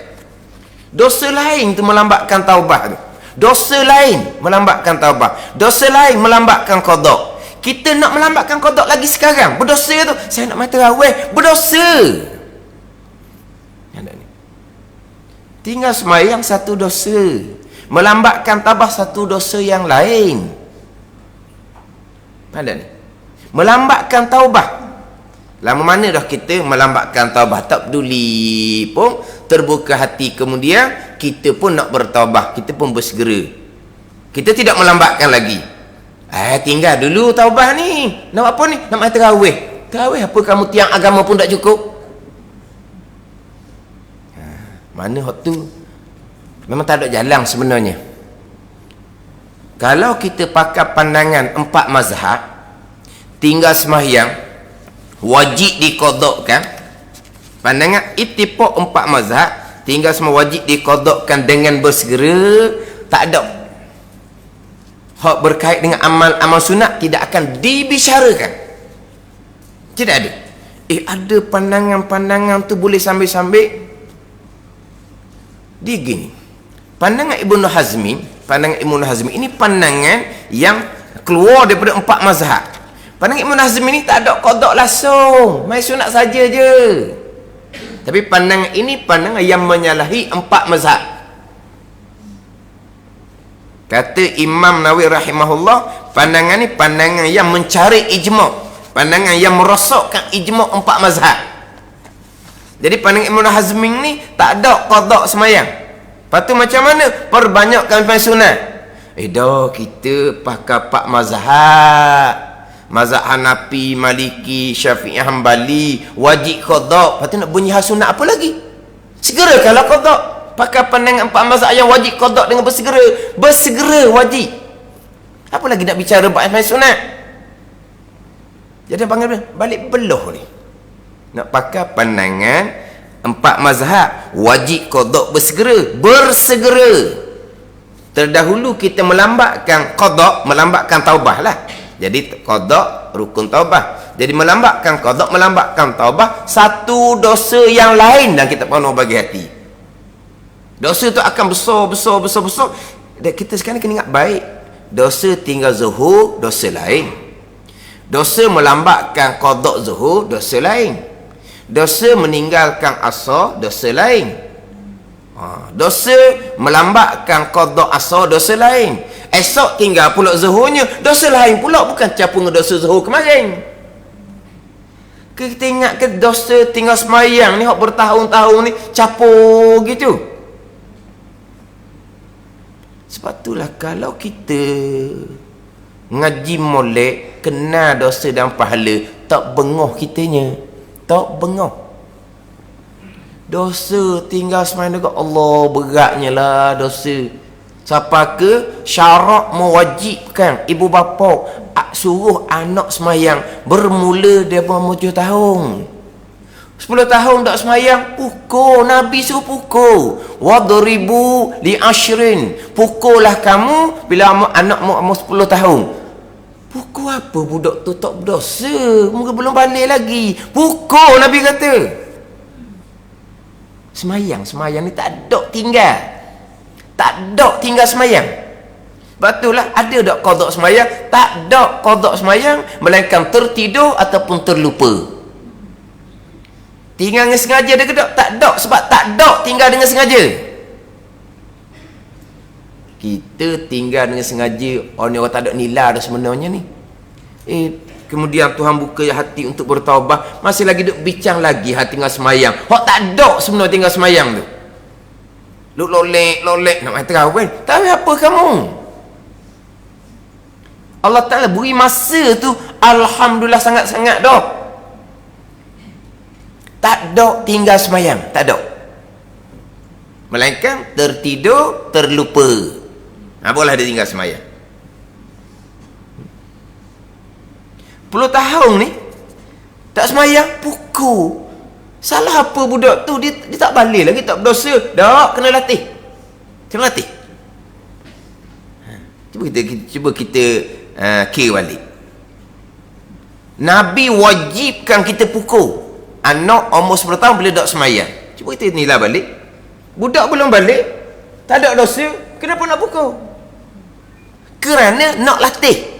Dosa lain tu melambatkan taubah tu. Dosa lain melambatkan taubah. Dosa lain melambatkan qada. Kita nak melambatkan qada lagi sekarang. Berdosa tu. Saya nak mati tarawih. Berdosa. Tinggal semayang satu dosa. Melambatkan taubah satu dosa yang lain. Ada ni. Melambatkan taubah. Lama mana dah kita melambatkan taubah. Tak peduli pun. Terbuka hati kemudian. Kita pun nak bertaubah. Kita pun bersegera. Kita tidak melambatkan lagi. Tinggal dulu taubah ni. Nak apa ni? Nak main tarawih. Tarawih apa kamu tiang agama pun tak cukup? Mana hak tu? Memang tak ada jalan sebenarnya. Kalau kita pakai pandangan 4 mazhab, tinggal sembahyang wajib diqadakkan. Pandangan ittifaq 4 mazhab, tinggal semua wajib diqadakkan dengan bersegera, tak ada. hak berkait dengan amal sunat tidak akan dibicarakan. Tidak ada. Ada pandangan-pandangan tu boleh sambil-sambil. Dia gini. Pandangan Ibnu Hazmi ini pandangan yang keluar daripada 4 mazhab. Pandangan Ibnu Hazmi ini tak ada qada langsung, mai sunat saja je. Tapi pandangan ini pandangan yang menyalahi 4 mazhab. Kata Imam Nawawi rahimahullah, pandangan ni pandangan yang mencari ijma', pandangan yang merosakkan ijma' 4 mazhab. Jadi pandangan Ibnu Hazmi ni tak ada qada semayang. Lepas tu macam mana? Perbanyakkan sunat. Dah kita pakai 4 mazhab. Mazhab Hanafi, Maliki, Syafi'i, Hambali, wajib qada. Lepas tu nak bunyi sunat apa lagi? Segera kalau qada. Pakai pandangan 4 mazhab yang wajib qada dengan bersegera wajib. Apa lagi nak bicara bab sunat? Jadi panggil balik beloh ni. Nak pakai pandangan 4 mazhab wajib qada bersegera. Terdahulu kita melambatkan qada, melambatkan taubah lah. Jadi qada rukun taubah. Jadi melambatkan qada, melambatkan taubah, satu dosa yang lain dan kita penuh bagi hati. Dosa tu akan besar. Dan kita sekarang kena ingat baik. Dosa tinggal zuhur, dosa lain. Dosa melambatkan qada zuhur, dosa lain. Dosa meninggalkan asar, dosa lain. Dosa melambatkan qada asar, dosa lain. Esok tinggal pula zuhurnya, dosa lain pula, bukan campur dengan dosa zuhur kemarin. Kita ingat ke dosa tinggal semayang ni hak bertahun-tahun ni campur gitu. Sebab itulah kalau kita ngaji molek, kenal dosa dan pahala, tak bengah kitanya. Tak bengah. Dosa tinggal semayang dekat Allah, beratnya lah dosa. Siapa ke syarak mewajibkan ibu bapa suruh anak semayang bermula daripada 7 tahun. 10 tahun tak semayang, pukul. Nabi suruh pukul. Wadribu li ashrin. Pukullah kamu bila anakmu umur 10 tahun. Pukul apa budak tu tak berdosa? Mungkin belum balik lagi. Pukul, Nabi kata. Semayang ni tak ada tinggal. Tak ada tinggal semayang. Betullah ada tak qada semayang? Tak ada qada semayang, melainkan tertidur ataupun terlupa. Tinggal dengan sengaja ada ke tak? Tak ada, sebab tak ada tinggal dengan sengaja. Kita tinggal dengan sengaja, orang tak ada nilai dah sebenarnya ni. Kemudian Tuhan buka hati untuk bertaubat, masih lagi duk bincang lagi hati tinggal semayang. Hak tak ada sebenarnya tinggal semayang tu. Duk lolek nak main terawih. Tapi apa kamu? Allah Ta'ala beri masa tu alhamdulillah sangat-sangat dah. Tak ada tinggal semayang, tak ada. Melainkan tertidur, terlupa. Boleh dia tinggal semayang. 10 tahun ni tak semayang, pukul. Salah apa budak tu? Dia tak balik lagi, tak berdosa. Tak, kena latih. Cuba kita kira balik. Nabi wajibkan kita pukul anak umur 10 tahun bila tak semayang. Cuba kita nilai balik. Budak belum balik, tak ada dosa, kenapa nak pukul? Kerana nak latih.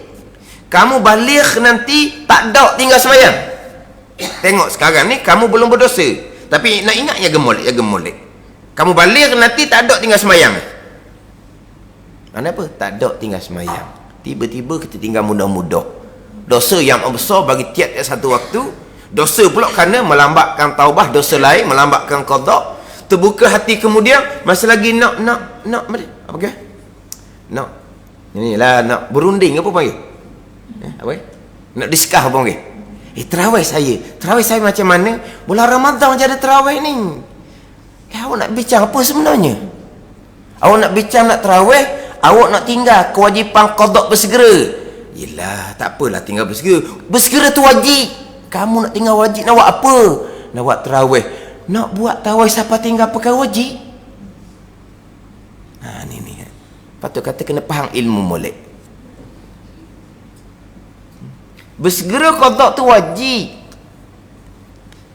Kamu balik nanti tak ada tinggal semayang. Tengok sekarang ni kamu belum berdosa, tapi nak ingat ya gemolek. Kamu balik nanti tak ada tinggal semayang. Mana apa? Tak ada tinggal semayang. Tiba-tiba kita tinggal mudah-mudah. Dosa yang besar bagi tiap-tiap satu waktu. Dosa pula kerana melambatkan taubah, dosa lain melambatkan qada. Terbuka hati kemudian masih lagi nak apa ke? Nak inilah nak berunding apa panggil? Apa? Nak diskah apa panggil? Terawih saya macam mana? Bulan Ramadan je ada terawih ni. Awak nak bincang apa sebenarnya? Awak nak bincang nak terawih, awak nak tinggal kewajipan qada bersegera. Yelah, tak apalah tinggal bersegera. Bersegera tu wajib. Kamu nak tinggal wajib nak buat apa? Nak buat terawih. Nak buat terawih siapa tinggal perkara wajib? Ni. Patut kata kena faham ilmu molek. Bersegera qada tu wajib.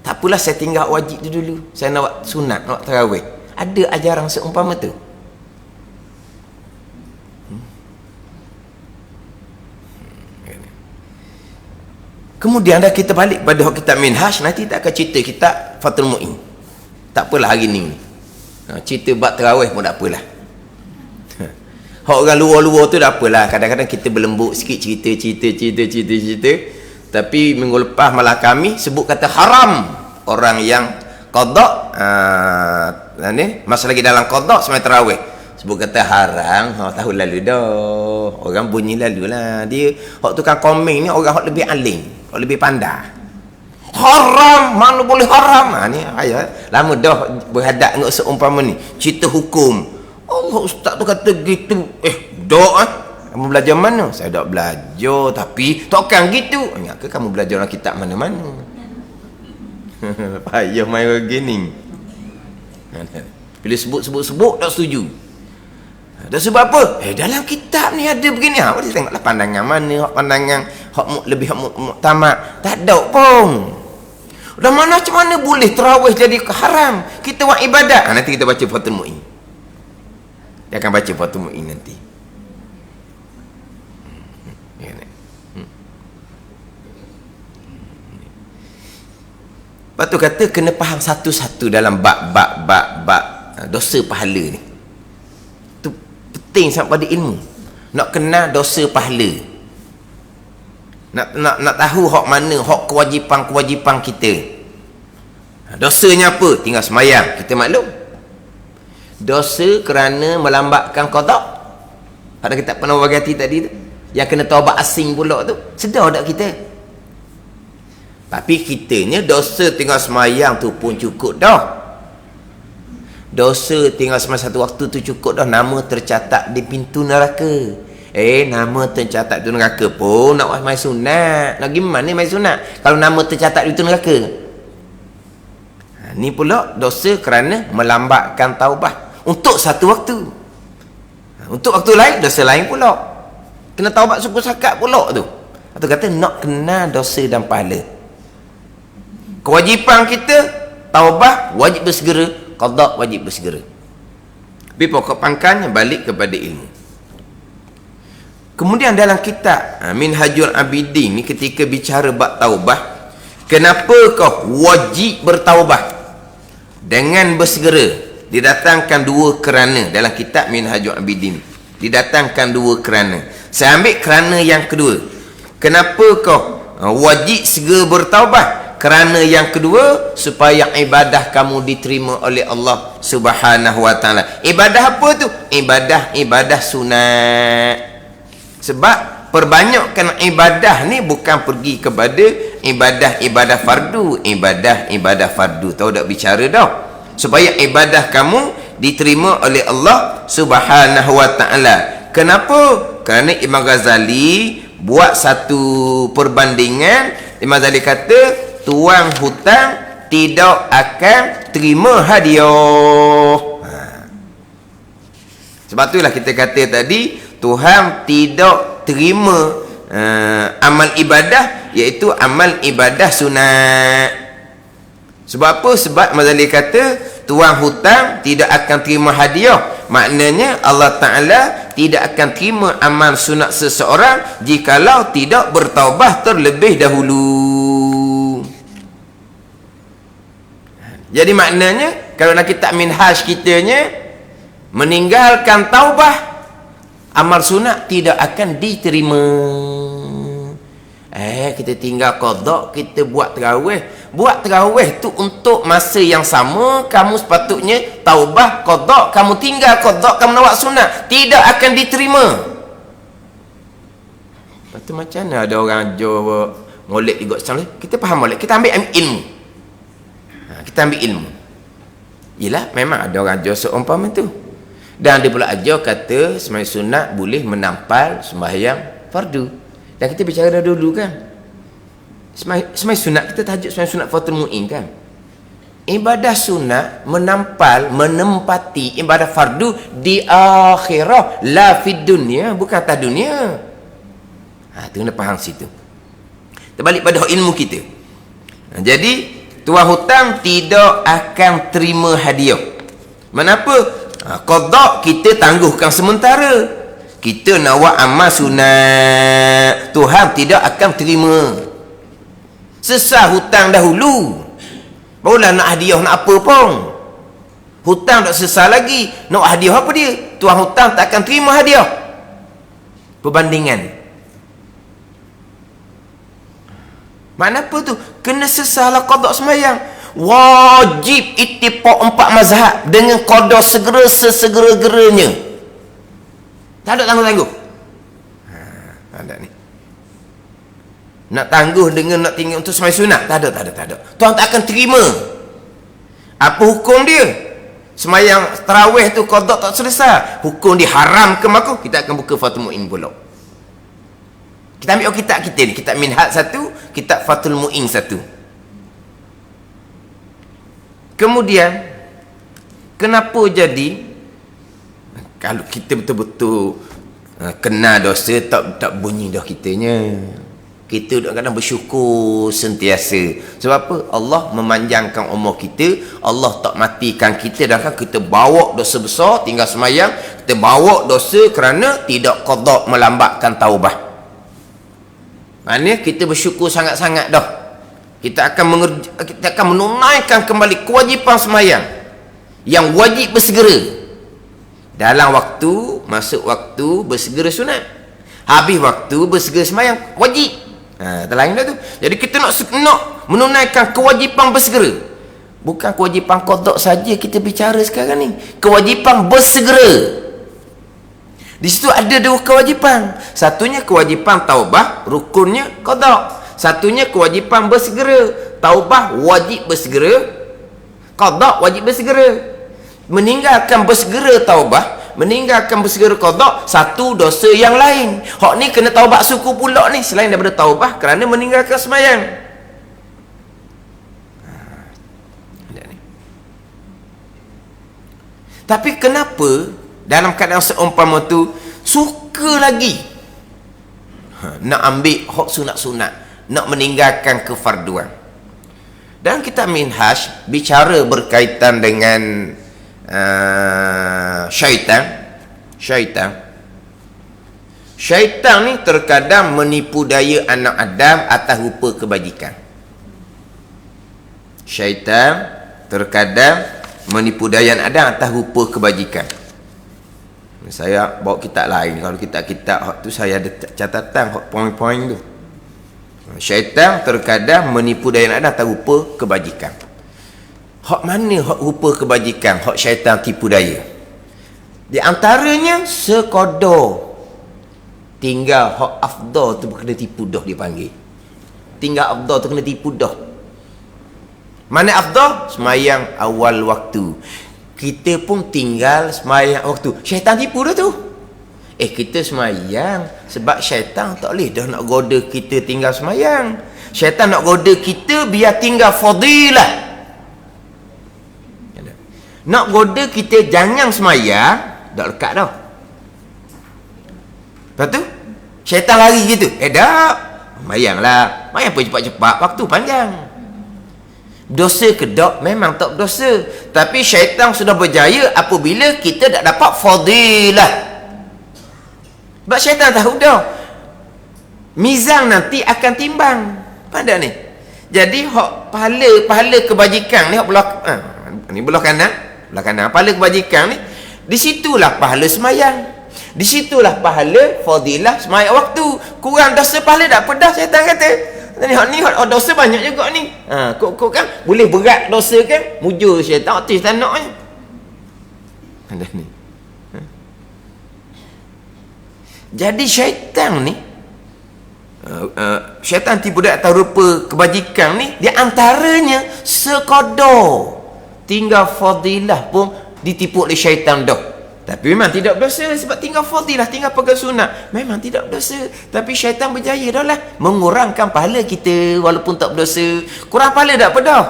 Tak apalah saya tinggal wajib tu dulu. Saya nak buat sunat, nak buat tarawih. Ada ajaran seumpama tu? Kemudian dah kita balik pada kitab Minhaj, nanti tak akan cerita kitab Fathul Mu'in. Tak apalah hari ni. Cerita bab tarawih pun tak apalah. Hak orang luar-luar tu tak apalah. Kadang-kadang kita berlembut sikit cerita. Tapi minggu lepas malah kami sebut kata haram orang yang qada masa lagi dalam qada sembahyang tarawih. Sebut kata haram, tahu lalu dah. Orang bunyi lalu lah. Dia hak tukang komen ni orang hak lebih alim, hak lebih pandai. Haram, mana boleh haram? Ni ayat lama dah berhadap dengan seumpama ni. Cerita hukum. Allah ustaz tu kata gitu. Dok kamu belajar mana? Saya tak belajar, tapi takkan gitu. Ke kamu belajar dalam kitab mana-mana? Payah main begini. Bila sebut tak setuju. Dan sebab apa? Dalam kitab ni ada begini. Dia tengoklah pandangan mana, pandangan lebih muktamad. Tak ada pun. Dah mana macam mana boleh tarawih jadi haram? Kita buat ibadat. Nanti kita baca Fathul Mu'in. Dia akan baca Fathul Mu'in nanti. Lepas tu kata kena faham satu-satu dalam bab dosa pahala ni. Tu penting sampai pada ilmu. Nak kenal dosa pahala. Nak tahu hak mana, hak kewajipan kita. Dosanya apa? Tinggal semayang. Kita maklum. Dosa kerana melambatkan qada. Pada kita pernah bagi hati tadi tu. Yang kena taubat asing pula tu. Sedar tak kita? Tapi kitanya dosa tinggal semayang tu pun cukup dah. Dosa tinggal semayang satu waktu tu cukup dah. Nama tercatat di pintu neraka. Nama tercatat di neraka pun nak main sunat. Nak gimana main sunat kalau nama tercatat di pintu neraka? Ni pula dosa kerana melambatkan taubat untuk satu waktu. Untuk waktu lain dosa lain pula. Kena taubat suku sakat pula tu. Atau kata nak kenal dosa dan pahala. Kewajipan kita taubat wajib bersegera, qada wajib bersegera. Tapi pokok pangkalnya balik kepada ilmu. Kemudian dalam kitab Minhajul Abidin ni ketika bicara bab taubah, kenapa kau wajib bertaubah dengan bersegera? Didatangkan dua kerana dalam kitab Minhajul Abidin. Didatangkan dua kerana. Saya ambil kerana yang kedua. Kenapa kau wajib segera bertaubah? Kerana yang kedua, supaya ibadah kamu diterima oleh Allah Subhanahu wa taala. Ibadah apa tu? Ibadah sunat. Sebab perbanyakkan ibadah ni bukan pergi kepada ibadah fardu. Ibadah fardu. Tahu tak bicara dah. Supaya ibadah kamu diterima oleh Allah Subhanahu wa taala. Kenapa? Kerana Imam Ghazali buat satu perbandingan. Imam Ghazali kata tuan hutang tidak akan terima hadiah. Sebab itulah kita kata tadi Tuhan tidak terima amal ibadah, iaitu amal ibadah sunat. Sebab apa? Sebab Mazali kata tuan hutang tidak akan terima hadiah. Maknanya Allah Ta'ala tidak akan terima amal sunat seseorang jikalau tidak bertaubah terlebih dahulu. Jadi maknanya kalau nak kitab Minhaj kitanya, meninggalkan taubah amal sunat tidak akan diterima. Kita tinggal qada, kita buat tarawih. Buat tarawih tu untuk masa yang sama. Kamu sepatutnya taubah qada, kamu tinggal qada, kamu nak buat sunat, tidak akan diterima. Lepas tu macam mana ada orang ajar molek juga macam ni? Kita faham molek, kita ambil ilmu. Kita ambil ilmu. Yelah, memang ada orang ajar seumpama tu. Dan dia pula ajar kata sembahyang sunat boleh menampal sembahyang fardu. Dan kita bicara dah dulu kan. Sembahyang sunat, kita tajuk sembahyang sunat Fathul Mu'in kan. Ibadah sunat menampal, menempati ibadah fardu di akhirah, la fid dunia, bukan atas dunia. Tu kena faham situ. Terbalik pada ilmu kita. Jadi tuan hutang tidak akan terima hadiah. Kenapa? Qada kita tangguhkan sementara. Kita nak buat amal sunat, Tuhan tidak akan terima. Sesah hutang dahulu, barulah nak hadiah nak apa pun. Hutang tak sesah lagi, nak hadiah apa dia? Tuan hutang tak akan terima hadiah. Perbandingan. Makna apa tu? Kena sesahlah qada sembahyang. Wajib ittifaq 4 mazhab dengan qada segera sesegera-geranya. Tak ada tangguh-tangguh. Ada ni. Nak tangguh dengan nak tinggal untuk sembahyang sunat, tak ada. Tuhan tak akan terima. Apa hukum dia? Sembahyang tarawih tu qada tak selesai, hukum dia haram ke maka kita akan buka Fathul Mu'in pula. Kita ambil kitab kita ni, kitab Minhaj satu, kitab Fathul Mu'in satu. Kemudian kenapa jadi kalau kita betul-betul kena dosa, tak bunyi dah kitanya. Kita kadang-kadang bersyukur sentiasa. Sebab apa? Allah memanjangkan umur kita. Allah tak matikan kita. Dan kan kita bawa dosa besar, tinggal semayang. Kita bawa dosa kerana tidak qada, melambatkan taubah. Maknanya kita bersyukur sangat-sangat dah. Kita akan menunaikan kembali kewajipan semayang yang wajib bersegera. Dalam waktu, masuk waktu bersegera sunat. Habis waktu bersegera semayang wajib. Terlain dah tu. Jadi kita nak menunaikan kewajipan bersegera. Bukan kewajipan qada saja kita bicara sekarang ni. Kewajipan bersegera. Di situ ada 2 kewajipan. Satunya kewajipan taubah, rukunnya qada. Satunya kewajipan bersegera. Taubah wajib bersegera, qada wajib bersegera. Meninggalkan bersegera taubah, meninggalkan bersegera qada, satu dosa yang lain. Hak ni kena taubat suku pula ni, selain daripada taubah kerana meninggalkan sembahyang. Tapi kenapa dalam keadaan seumpama tu suka lagi nak ambil hak sunat-sunat, nak meninggalkan kefarduan? Dan kita Minhaj bicara berkaitan dengan syaitan ni terkadang menipu daya anak Adam atas rupa kebajikan. Syaitan terkadang menipu daya anak Adam atas rupa kebajikan. Saya bawa kitab lain. Kalau kitab-kitab hak tu saya ada catatan hak poin-poin tu. Syaitan terkadang menipu daya anak Adam atas rupa kebajikan. Hak mana hak rupa kebajikan hak syaitan tipu daya? Di antaranya sekodar. Tinggal hak afdal tu kena tipu dah dipanggil. Tinggal afdal tu kena tipu dah. Mana afdal? Semayang awal waktu. Kita pun tinggal semayang waktu. Syaitan tipu dah tu. Kita semayang sebab syaitan tak boleh dah nak goda kita tinggal semayang. Syaitan nak goda kita biar tinggal fadilah. Nak goda kita jangan semayang, tak lekat dah. Lepas tu syaitan lari gitu. Dah semayanglah. Semayang pun cepat-cepat, waktu panjang. Dosa ke tak? Memang tak berdosa. Tapi syaitan sudah berjaya apabila kita tak dapat fadilah. Sebab syaitan tahu dah mizan nanti akan timbang. Pandai ni. Jadi hak pahala kebajikan ni hak belah kanan, pahala kebajikan ni, di situlah pahala semayang, di situlah pahala fadilah semayang waktu. Kurang dosa pahala tak pedah, syaitan kata. Ni dosa banyak juga ni. Kok kan boleh berat dosa kan, mujur syaitan aktif tak nak ni. Ada ni. Jadi syaitan ni syaitan tipu daya atau rupa kebajikan ni, di antaranya sekodar. Tinggal fadilah pun ditipu oleh syaitan dah. Tapi memang tidak berdosa sebab tinggal fadilah, tinggal pegang sunat. Memang tidak berdosa. Tapi syaitan berjaya dah lah mengurangkan pahala kita walaupun tak berdosa. Kurang pahala tak apa dah.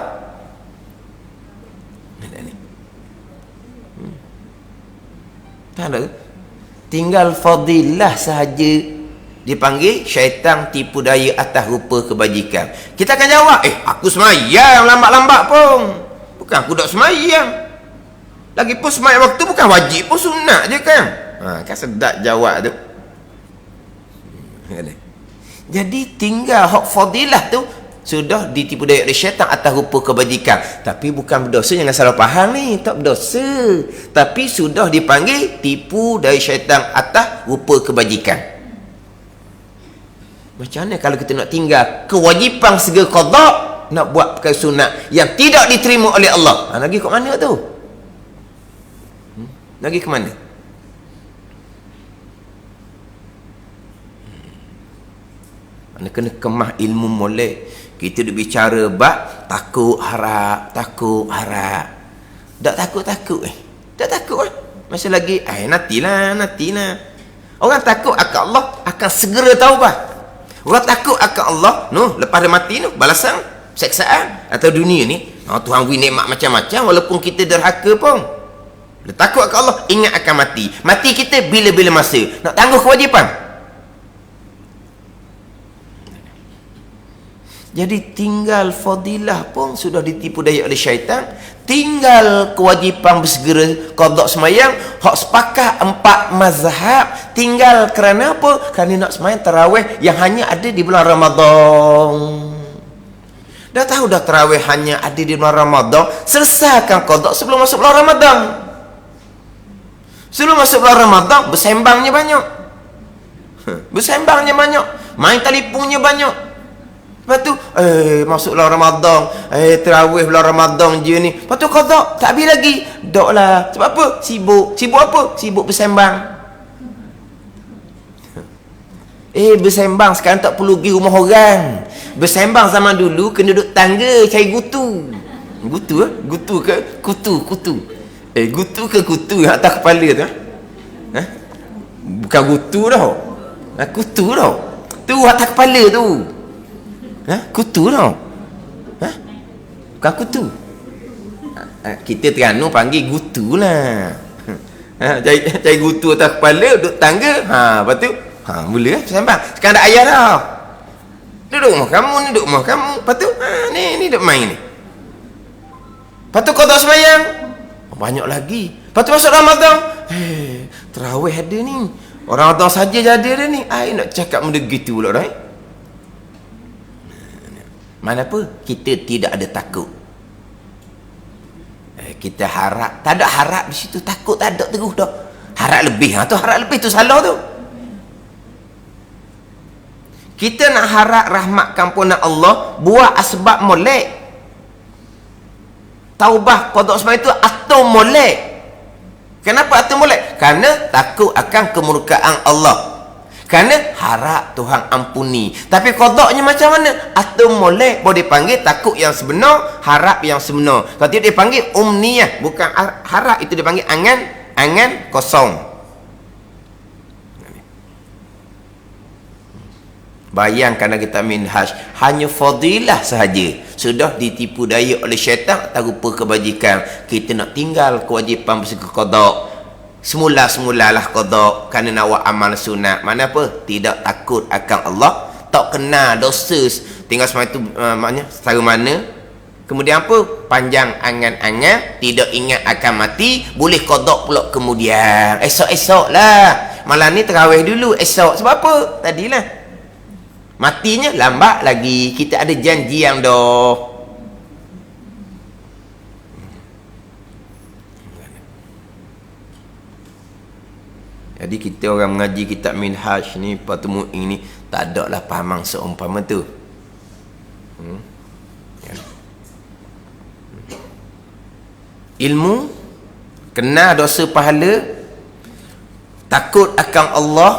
Tak ada. Tinggal fadilah sahaja Dipanggil syaitan tipu daya atas rupa kebajikan. Kita akan jawab, aku semayang lambat-lambat pun. Bukan aku tak semayang. Lagipun semayang waktu bukan wajib pun, sunat je kan. Kan sedap jawab tu. Jadi tinggal hak fadilah tu sudah ditipu daya oleh syaitan atas rupa kebajikan. Tapi bukan berdosa, jangan salah faham ni, tak berdosa. Tapi sudah dipanggil tipu daya syaitan atas rupa kebajikan. Macam mana kalau kita nak tinggal kewajipan segera qada, nak buat perkara sunat yang tidak diterima oleh Allah? Lagi ke mana tu? Lagi ke mana? Mana kena kemah ilmu molek. Kita duk bicara bab takut harap. Tak takut-takut Tak takut Masa lagi nantilah. Orang takut akan Allah akan segera taubat. Orang takut akan Allah, lepas dia mati balasan seksaan atau dunia ni, Tuhan beri nikmat macam-macam walaupun kita derhaka pun. Dia takut akan Allah, ingat akan mati. Mati kita bila-bila masa. Nak tangguh kewajipan. Jadi tinggal fadilah pun sudah ditipu daya oleh syaitan. Tinggal kewajipan bersegera qada semayang, hak sepakat 4 mazhab. Tinggal kerana apa? Kerana nak semayang tarawih yang hanya ada di bulan Ramadan. Dah tahu dah tarawih hanya ada di bulan Ramadan, selesaikan qada sebelum masuk bulan Ramadan. Sebelum masuk bulan Ramadan, bersembangnya banyak. Main telefonnya banyak. Lepas tu, masuk bulan Ramadan, terawih bulan Ramadan je ni. Lepas tu qada, tak habis lagi. Dok lah. Sebab apa? Sibuk. Sibuk apa? Sibuk bersembang. Bersembang sekarang tak perlu pergi rumah orang. Bersembang zaman dulu kena duduk tangga cari gutu. Gutu Gutu ke? Kutu. Gutu ke kutu atas kepala tu? Bukan gutu tau. Kutu tau. Tu atas kepala tu. Kutu tau. Bukan kutu. Kita Terengganu panggil gutu lah. Cari gutu atas kepala, duduk tangga. Lepas tu mula sembang. Sekarang ada ayah dah. Duduk rumah kamu ni, duduk rumah kamu. Lepas tu ni duduk main ni. Lepas tu qada sembahyang, banyak lagi. Lepas tu masuk Ramadan, tarawih ada ni. Orang Ramadan saja jadi ada ni. Nak cakap benda gitu pula dah. Mana apa? Kita tidak ada takut. Kita harap. Tak ada harap di situ. Takut tak ada terus dah. Harap lebih. Harap lebih tu salah tu. Kita nak harap rahmat kampunan Allah, buat asbab molek. Taubah qada sembahyang itu atau molek. Kenapa atau molek? Kerana takut akan kemurkaan Allah. Kerana harap Tuhan ampuni. Tapi qadanya macam mana? Atau molek boleh dipanggil takut yang sebenar, harap yang sebenar. Kalau tidak dipanggil umniyah, bukan harap, itu dipanggil angan kosong. Bayangkan kita minhaj, hanya fadilah sahaja sudah ditipu daya oleh syaitan atas rupa kebajikan. Kita nak tinggal kewajipan bersegera qada. Semula-semulalah qada kerana nak buat amal sunat. Mana apa? Tidak takut akan Allah, tak kena dosa. Tinggal semua itu maknanya secara mana? Kemudian apa? Panjang angan-angan, tidak ingat akan mati, boleh qada pula kemudian. Esok-esok lah. Malam ni tarawih dulu, esok. Sebab apa? Tadilah. Matinya lambat lagi. Kita ada janjian dah. Jadi kita orang mengaji kitab Minhaj ni, Patumu'in ni, tak ada lah pahamang seumpama tu. Ilmu, kenal dosa pahala, takut akan Allah.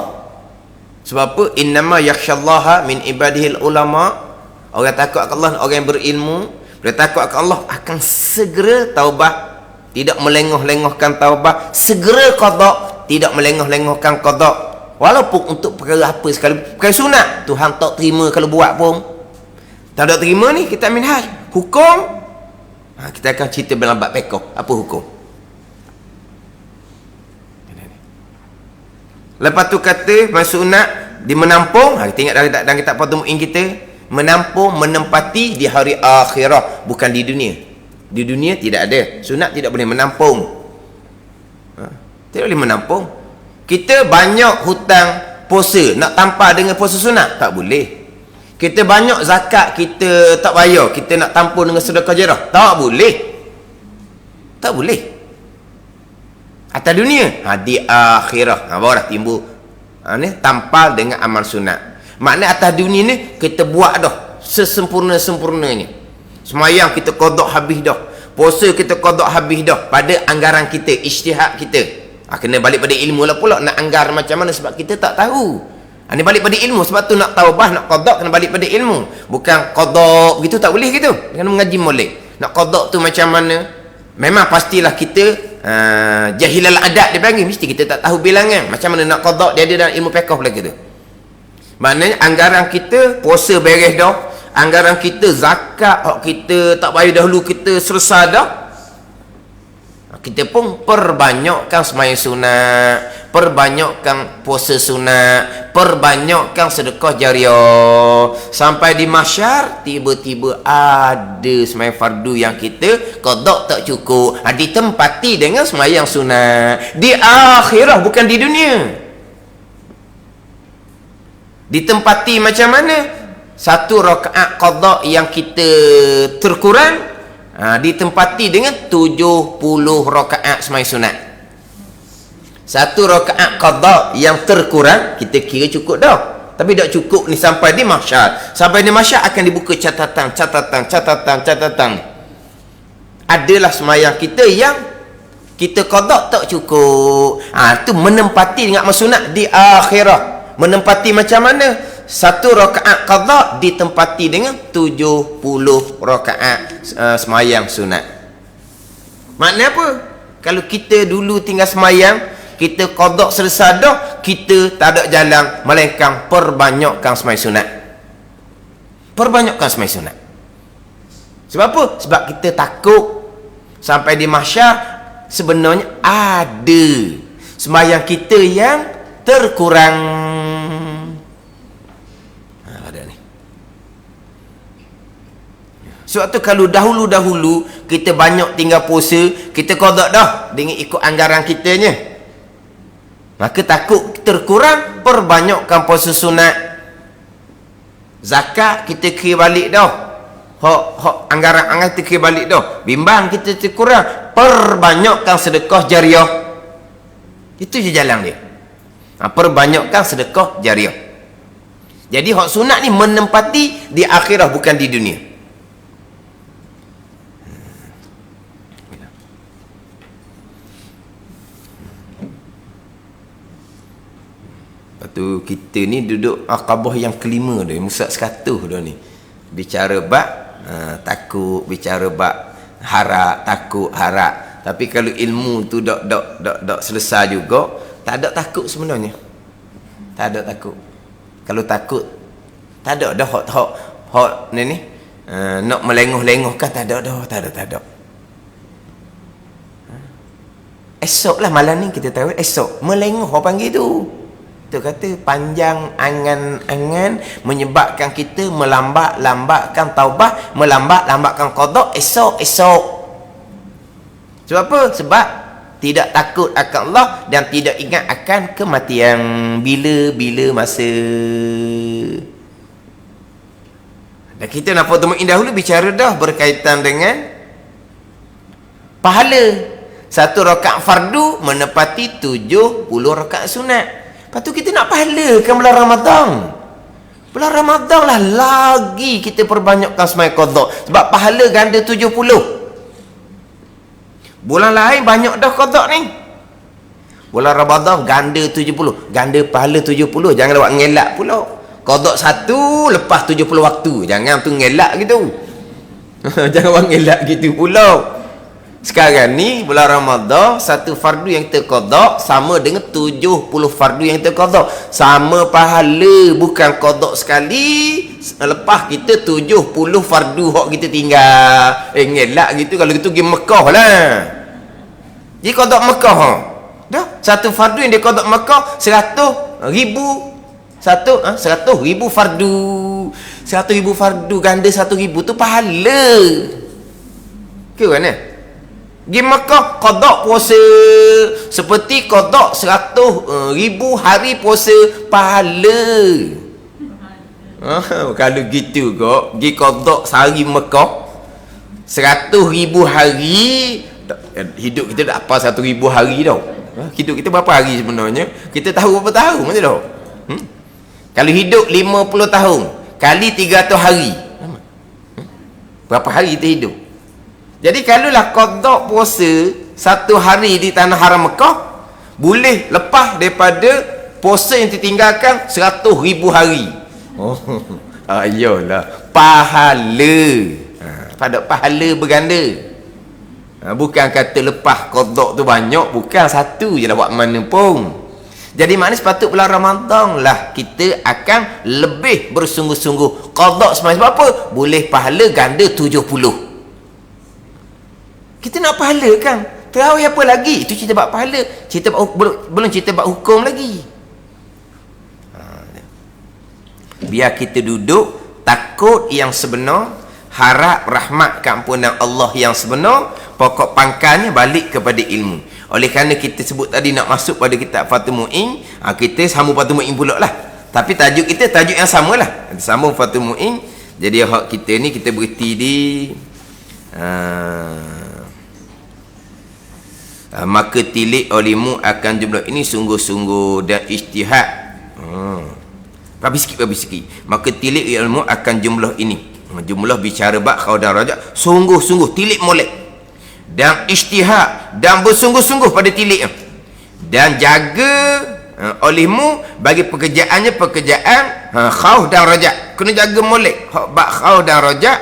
Sebab apa? Innama yakhsyallaha min ibadihil ulama. Orang takut akan Allah, orang yang berilmu. Dia takut akan Allah akan segera taubat, tidak melengah-lengahkan taubat, segera qada, tidak melengah-lengahkan qada. Walaupun untuk perkara apa sekali, perkara sunat, Tuhan tak terima kalau buat pun. Tak ada terima ni kita minhaj. Hukum, kita akan cerita dalam bab fiqh. Apa hukum? Lepas tu kata sunat Dia menampung, kita ingat dalam kitab Fathul Mu'in kita, menampung, menempati di hari akhirah, bukan di dunia. Di dunia tidak ada. Sunat tidak boleh menampung. Tidak boleh menampung. Kita banyak hutang puasa, nak tampar dengan puasa sunat, tak boleh. Kita banyak zakat, kita tak bayar, kita nak tampung dengan sedekah jarah, tak boleh. Tak boleh. Atas dunia, di akhirah, barulah timbul tampal dengan amal sunat. Maknanya atas dunia ni kita buat dah sesempurna-sempurnanya. Semayang kita qada habis dah, puasa kita qada habis dah pada anggaran kita, ijtihad kita. Kena balik pada ilmu lah pula nak anggar macam mana, sebab kita tak tahu. Ini balik pada ilmu, sebab tu nak taubah, nak qada kena balik pada ilmu. Bukan qada begitu tak boleh gitu. Kena mengaji molek. Nak qada tu macam mana? Memang pastilah kita jahilal adat dia panggil, mesti kita tak tahu bilangan. Macam mana nak qada, dia ada dalam ilmu fiqh pula gitu. Maknanya anggaran kita puasa beres dah, anggaran kita zakat kita tak bayar dahulu, kita selesai dah. Kita pun perbanyakkan sembahyang sunat, perbanyakkan puasa sunat, perbanyakkan sedekah jariah. Sampai di mahsyar tiba-tiba ada sembahyang fardu yang kita qada tak cukup, ditempati dengan sembahyang sunat di akhirah, bukan di dunia. Ditempati macam mana? Satu rakaat qada yang kita terkurang, ditempati dengan 70 rakaat sembahyang sunat. Satu rakaat qada yang terkurang kita kira cukup dah, tapi tak cukup ni sampai di mahsyar. Sampai di mahsyar akan dibuka catatan. Adalah sembahyang kita yang kita qada tak cukup. Tu menempati dengan amal sunat di akhirah. Menempati macam mana? Satu rakaat qada ditempati dengan 70 rakaat sembahyang sunat. Maknanya apa? Kalau kita dulu tinggal sembahyang, kita qada selesai dah, kita tak ada jalan melainkan perbanyakkan sembahyang sunat. Perbanyakkan sembahyang sunat. Sebab apa? Sebab kita takut sampai di mahsyar sebenarnya ada sembahyang kita yang terkurang. Sebab tu kalau dahulu-dahulu kita banyak tinggal puasa, kita qada dah dengan ikut anggaran kitanya, maka takut terkurang, perbanyakkan puasa sunat. Zakat kita kira balik dah, hak anggaran kita kira balik dah. Bimbang kita terkurang, perbanyakkan sedekah jariah. Itu je jalan dia. Perbanyakkan sedekah jariah. Jadi hak sunat ni menempati di akhirah, bukan di dunia. Tu kita ni duduk akabah yang kelima dah, Musab 100 dah ni. Bicara bab takut, bicara bab harap, takut harap. Tapi kalau ilmu tu dak selesai juga, tak ada takut sebenarnya. Tak ada takut. Kalau takut tak ada dah hak ni nak melenguh-lenguhkan, tak ada dah, tak ada. Esoklah malam ni kita tahu, esok melenguh apa panggil tu. Kita kata panjang angan-angan menyebabkan kita melambat-lambatkan taubah, melambat-lambatkan qada esok. Sebab apa? Sebab tidak takut akan Allah dan tidak ingat akan kematian bila masa. Dan kita nak Fathul Mu'in dahulu bicara dah berkaitan dengan pahala. Satu rakaat fardu menepati 70 rakaat sunat. Lepas tu kita nak pahalakan bulan Ramadan. Bulan Ramadan lah lagi kita perbanyakkan sembahyang qada. Sebab pahala ganda 70. Bulan lain banyak dah qada ni. Bulan Ramadan ganda 70. Ganda pahala 70. Jangan buat ngelak pula. Qada satu lepas 70 waktu. Jangan tu ngelak gitu. Jangan buat ngelak gitu pula. Sekarang ni bulan Ramadan, satu fardu yang kita qada sama dengan 70 fardu yang kita qada. Sama pahala, bukan qada sekali lepas kita 70 fardu hak kita tinggal. Ngelak gitu, kalau gitu pergi Mekah lah. Jadi qada Mekah dah. Satu fardu yang dia qada Mekah 100,000 100,000 fardu. 100,000 fardu ganda 1,000 tu pahala. Ke mana? Di Mekah qada puasa seperti qada 100,000 hari puasa pahala. Kalau gitu kok pergi qada sehari Mekah 100,000 hari. Hidup kita tak apa 1,000 hari tau. Hidup kita berapa hari sebenarnya? Kita tahu berapa tahun macam tau. Kalau hidup 50 tahun kali 300 hari, berapa hari kita hidup? Jadi kalaulah qada puasa 1 hari di tanah haram Mekah, boleh lepas daripada puasa yang tertinggalkan 100,000 hari. Ayolah, pahala. Pada pahala berganda. Bukan kata lepas qada tu banyak, bukan satu je lah buat mana pun. Jadi maknanya sepatut bulan Ramadan lah kita akan lebih bersungguh-sungguh qada sembahyang. Sebab apa? Boleh pahala ganda 70. Kita nak pahala kan? Terawih apa lagi? Itu cerita bab pahala. Cerita bab, belum cerita bab hukum lagi. Biar kita duduk takut yang sebenar, harap rahmat keampunan Allah yang sebenar, pokok pangkalnya balik kepada ilmu. Oleh kerana kita sebut tadi nak masuk pada kitab Fathul Mu'in, kita sambung Fathul Mu'in pula lah. Tapi tajuk kita tajuk yang sama lah. Sambung Fathul Mu'in. Jadi hak kita ni kita berhenti di maka tilik olehmu akan jumlah ini sungguh-sungguh dan ijtihad. Babi sikit. Maka tilik ilmu akan jumlah ini. Jumlah bicara bab khaul dan rajak, sungguh-sungguh tilik molek dan ijtihad dan bersungguh-sungguh pada tilik. Dan jaga olehmu bagi pekerjaannya pekerjaan khaul dan rajak. Kena jaga molek bab khaul dan rajak.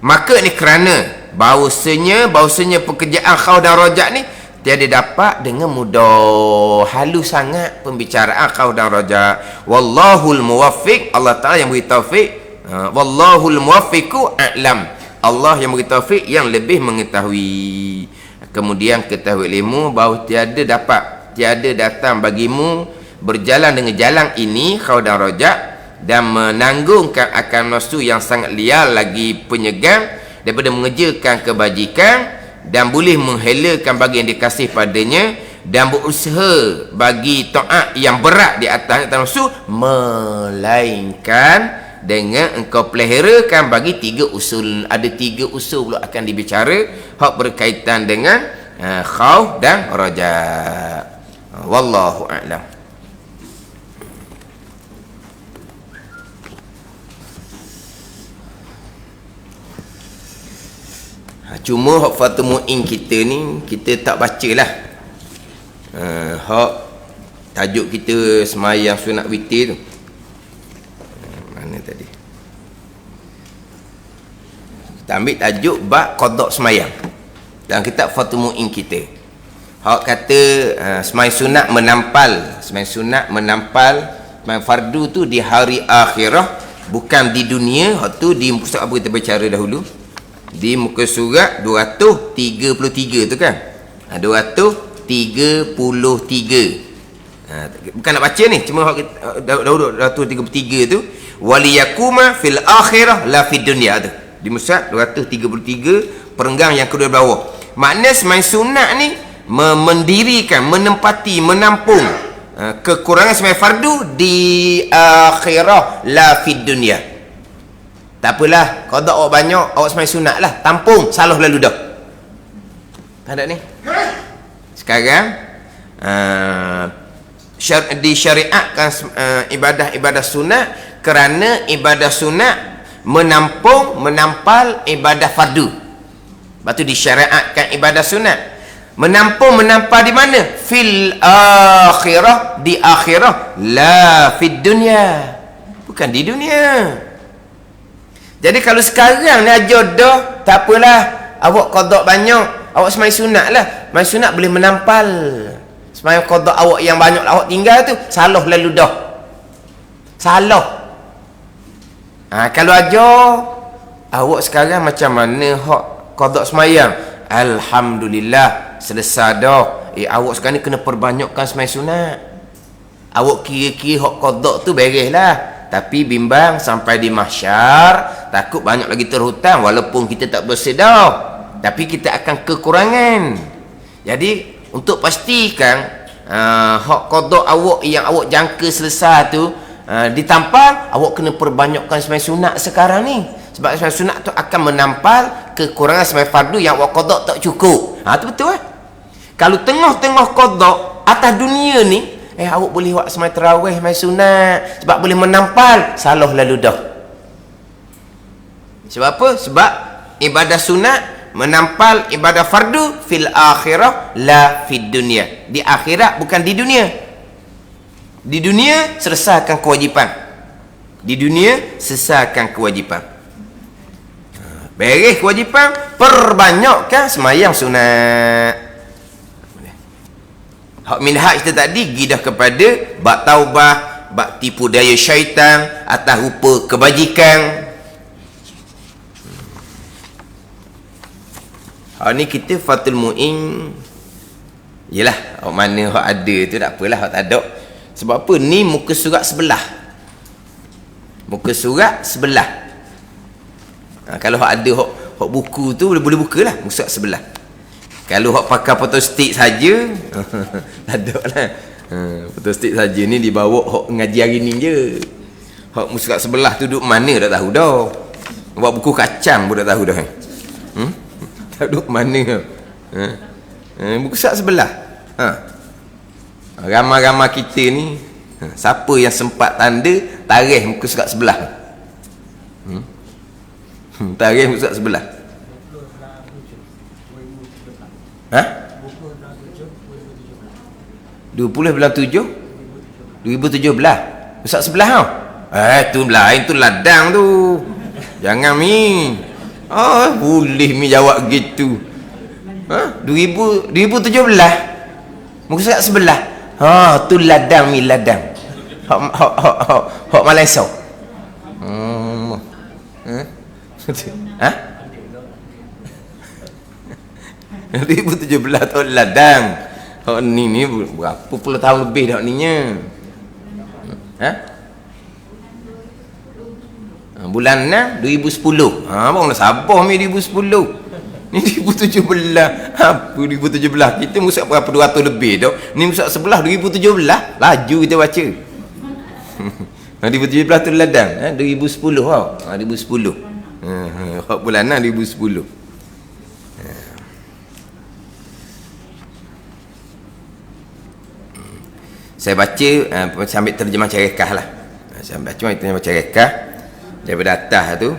Maka ni kerana bahawasanya pekerjaan khaul dan rajak ni tiada dapat dengan mudah, halus sangat pembicaraan khaul dan rajak. Wallahul muwaffiq, Allah Taala yang beri taufik. Wallahul muwaffiqu a'lam, Allah yang beri taufik yang lebih mengetahui. Kemudian ketahui ilmu bahawa tiada datang bagimu berjalan dengan jalan ini khaul dan rajak dan menanggungkan akan nafsu yang sangat liar lagi penyegang daripada mengerjakan kebajikan, dan boleh menghelakan bagi yang dikasih padanya, dan berusaha bagi taat yang berat di atas nafsu, melainkan dengan engkau peliharakan bagi 3 usul. Ada 3 usul pula akan dibicara hak berkaitan dengan khauf dan raja. Wallahu a'lam. Cuma hak Fathul Mu'in kita ni kita tak bacalah. Hak tajuk kita semayang sunat witir tu. Mana tadi? Kita ambil tajuk bab qada semayang dalam kitab Fathul Mu'in kita. Hak kata semayang sunat menampal. Semayang sunat menampal semayang fardu tu di hari akhirah, bukan di dunia. Hak tu di muka surat apa kita bicara dahulu? Di muka surat 233 tu kan? 233. Bukan nak baca ni, cuma dahulu 233 tu, waliyakuma fil akhirah la fid dunya tu. Di muka surat 233 perenggang yang kedua bawah. Makna semayang sunat ni mendirikan, menempati, menampung kekurangan semayang fardu di akhirah la fid dunya. Tak apalah, qada awak banyak, awak semayang sunat lah, tampung, salah lalu dah. Tak ada ni. Sekarang disyariatkan ibadah sunat kerana ibadah sunat menampal ibadah fardu. Lepas tu disyariatkan ibadah sunat menampal di mana? Fil akhirah, di akhirah, la fid dunya, bukan di dunia. Jadi kalau sekarang ni ajar dah, tak apalah, awak qada banyak, awak semayang sunat lah. Semayang sunat boleh menampal semayang qada awak yang banyak awak tinggal tu, salah lalu dah. Salah. Kalau ajar awak sekarang macam mana hak qada semayang? Alhamdulillah selesai dah. Awak sekarang ni kena perbanyakkan semayang sunat. awak kira-kira hak qada tu bereslah, tapi bimbang sampai di mahsyar takut banyak lagi terhutang, walaupun kita tak bersedar tapi kita akan kekurangan. Jadi untuk pastikan hak qada awak yang awak jangka selesai tu ditampal, awak kena perbanyakkan sembahyang sunat sekarang ni, sebab sembahyang sunat tu akan menampal kekurangan sembahyang fardu yang awak qada tak cukup. Tu betul Kalau tengah-tengah qada atas dunia ni, awak boleh buat sembahyang tarawih, sembahyang sunat, sebab boleh menampal, salah lalu dah. Sebab apa? Sebab ibadah sunat menampal ibadah fardu fil akhirah la fid dunia. Di akhirat, bukan di dunia. Di dunia selesaikan kewajipan. Di dunia selesaikan kewajipan. Beres kewajipan, perbanyakkan sembahyang sunat. Hak minhaj kita tadi gidah kepada bab taubah, bab tipu daya syaitan atas rupa kebajikan. Ni kita Fathul Mu'in. Yelah, mana hak ada tu tak apalah, hak tak ada. Sebab apa? Ni muka surat sebelah. Muka surat sebelah. Kalau hak ada hak buku tu boleh buka lah muka surat sebelah. Kalau hak pakai fotostik saja tak ada lah. Fotostik saja ni dibawa hak ngaji hari ni je. Hak muka surat sebelah tu duduk mana tak tahu dah. Buat buku kacang pun tak tahu dah. Tak duduk mana. Buku surat sebelah. Ramai-ramai kita ni, siapa yang sempat tanda tarikh muka surat sebelah? Tarikh muka surat sebelah. 20/7/2017 Ustaz sebelah tau. Tu lain, tu ladang tu. Jangan mi. Boleh mi jawab gitu. 2017 muka surat sebelah. Tu ladang mi, ladang. Hak Malaysia. 2017 tahun ladang. Ni berapa puluh tahun lebih dah ni nya. Bulan 6 2010. Bang nak sabar ni 2010. Ni 2017. Apa 2017? Kita musak berapa 200 lebih dah. Ni musak sebelah 2017. Laju kita baca. 2017 tu ladang. 2010 tau. 2010. Bulan 6 2010. Saya baca sambil terjemah Carekah lah. Saya baca terjemah Carekah daripada atas tu.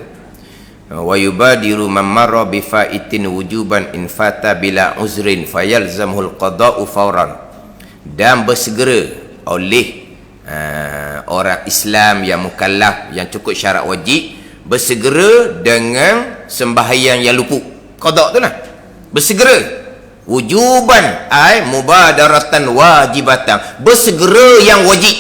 Wa yubadiru man marra bi faitin wujuban in fata bila uzrin fayalzamul qada'u fawran. Dan bersegera oleh orang Islam yang mukallaf yang cukup syarat wajib, bersegera dengan sembahyang yang luput. Qada' tu lah. Bersegera. Wujuban ay mubadaratan wajibatan, bersegera yang wajib,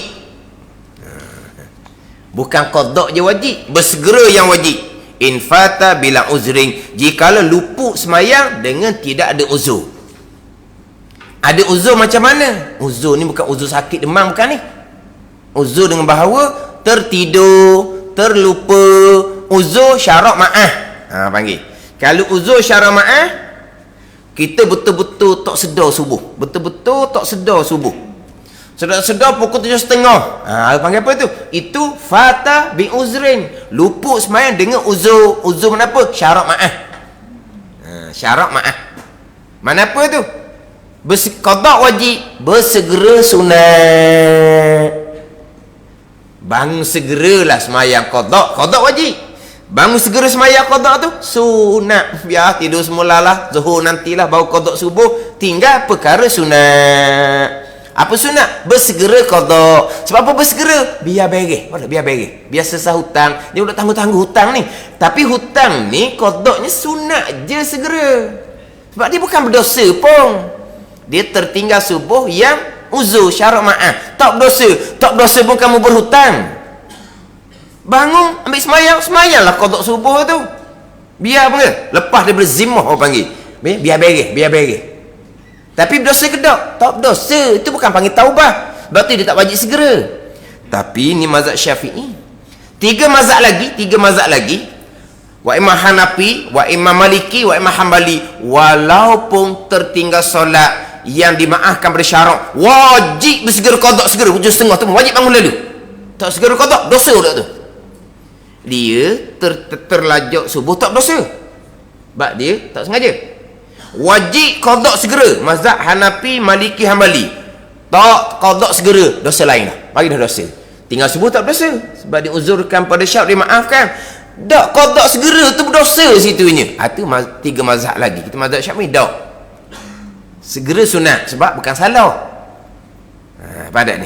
bukan qada' je wajib, bersegera yang wajib. Infata bila uzrin, jikalau luput semayang dengan tidak ada uzur. Ada uzur macam mana? Uzur ni bukan uzur sakit demam, bukan ni. Uzur dengan bahawa tertidur, terlupa, uzur syarak ma'ah. Panggil. Kalau uzur syarak ma'ah, kita betul-betul tak sedar subuh. Betul-betul tak sedar subuh. Sedar-sedar pukul 7.30. Panggil apa tu? Itu fata bi uzrin. Luput semayang dengan uzur. Uzur mana apa? Syarak ma'ah. Syarak ma'ah. Mana apa tu? Qada' wajib, bersegera sunat. Bangun segeralah semayang qada' wajib. Bangun segera semayang qada' tu sunat. Biar tidur semula lah, zuhur nantilah, baru qada' subuh. Tinggal perkara sunat. Apa sunat? Bersegera qada'. Sebab apa bersegera? Biar beres. Biar beres. Biar selesai hutang. Dia udah tangguh-tangguh hutang ni. Tapi hutang ni qada'nya sunat je segera. Sebab dia bukan berdosa pun. Dia tertinggal subuh yang uzur syarak ma'ah. Tak berdosa. Tak berdosa pun kamu berhutang. Bangun, ambil semayanglah qada' subuh tu. Biar apa? Lepas daripada zimmah orang panggil. Biar beres. Tapi berdosa ke tak? Tak berdosa. Itu bukan panggil taubah. berarti dia tak wajib segera. Tapi ni mazhab Syafi'i. Tiga mazhab lagi, wa imam Hanafi, wa imam Maliki, wa imam Hambali, walaupun tertinggal solat yang dimaafkan pada syarak, wajib bersegera qada segera, hujung setengah tu wajib bangun lalu. Tak segera qada, dosa pula tu. Dia terlajak subuh tak dosa. Sebab dia tak sengaja. Wajib qada segera, mazhab Hanafi, Maliki, Hambali. Tak qada segera, dosa lain dah. Bagi dah dosa. Tinggal subuh tak dosa sebab diuzurkan pada syarak, dimaafkan. Tak qada segera tu berdosa situnya. Itu tiga mazhab lagi. Kita mazhab Syafi'i tak. Segera sunat sebab bukan salah. Padat ni.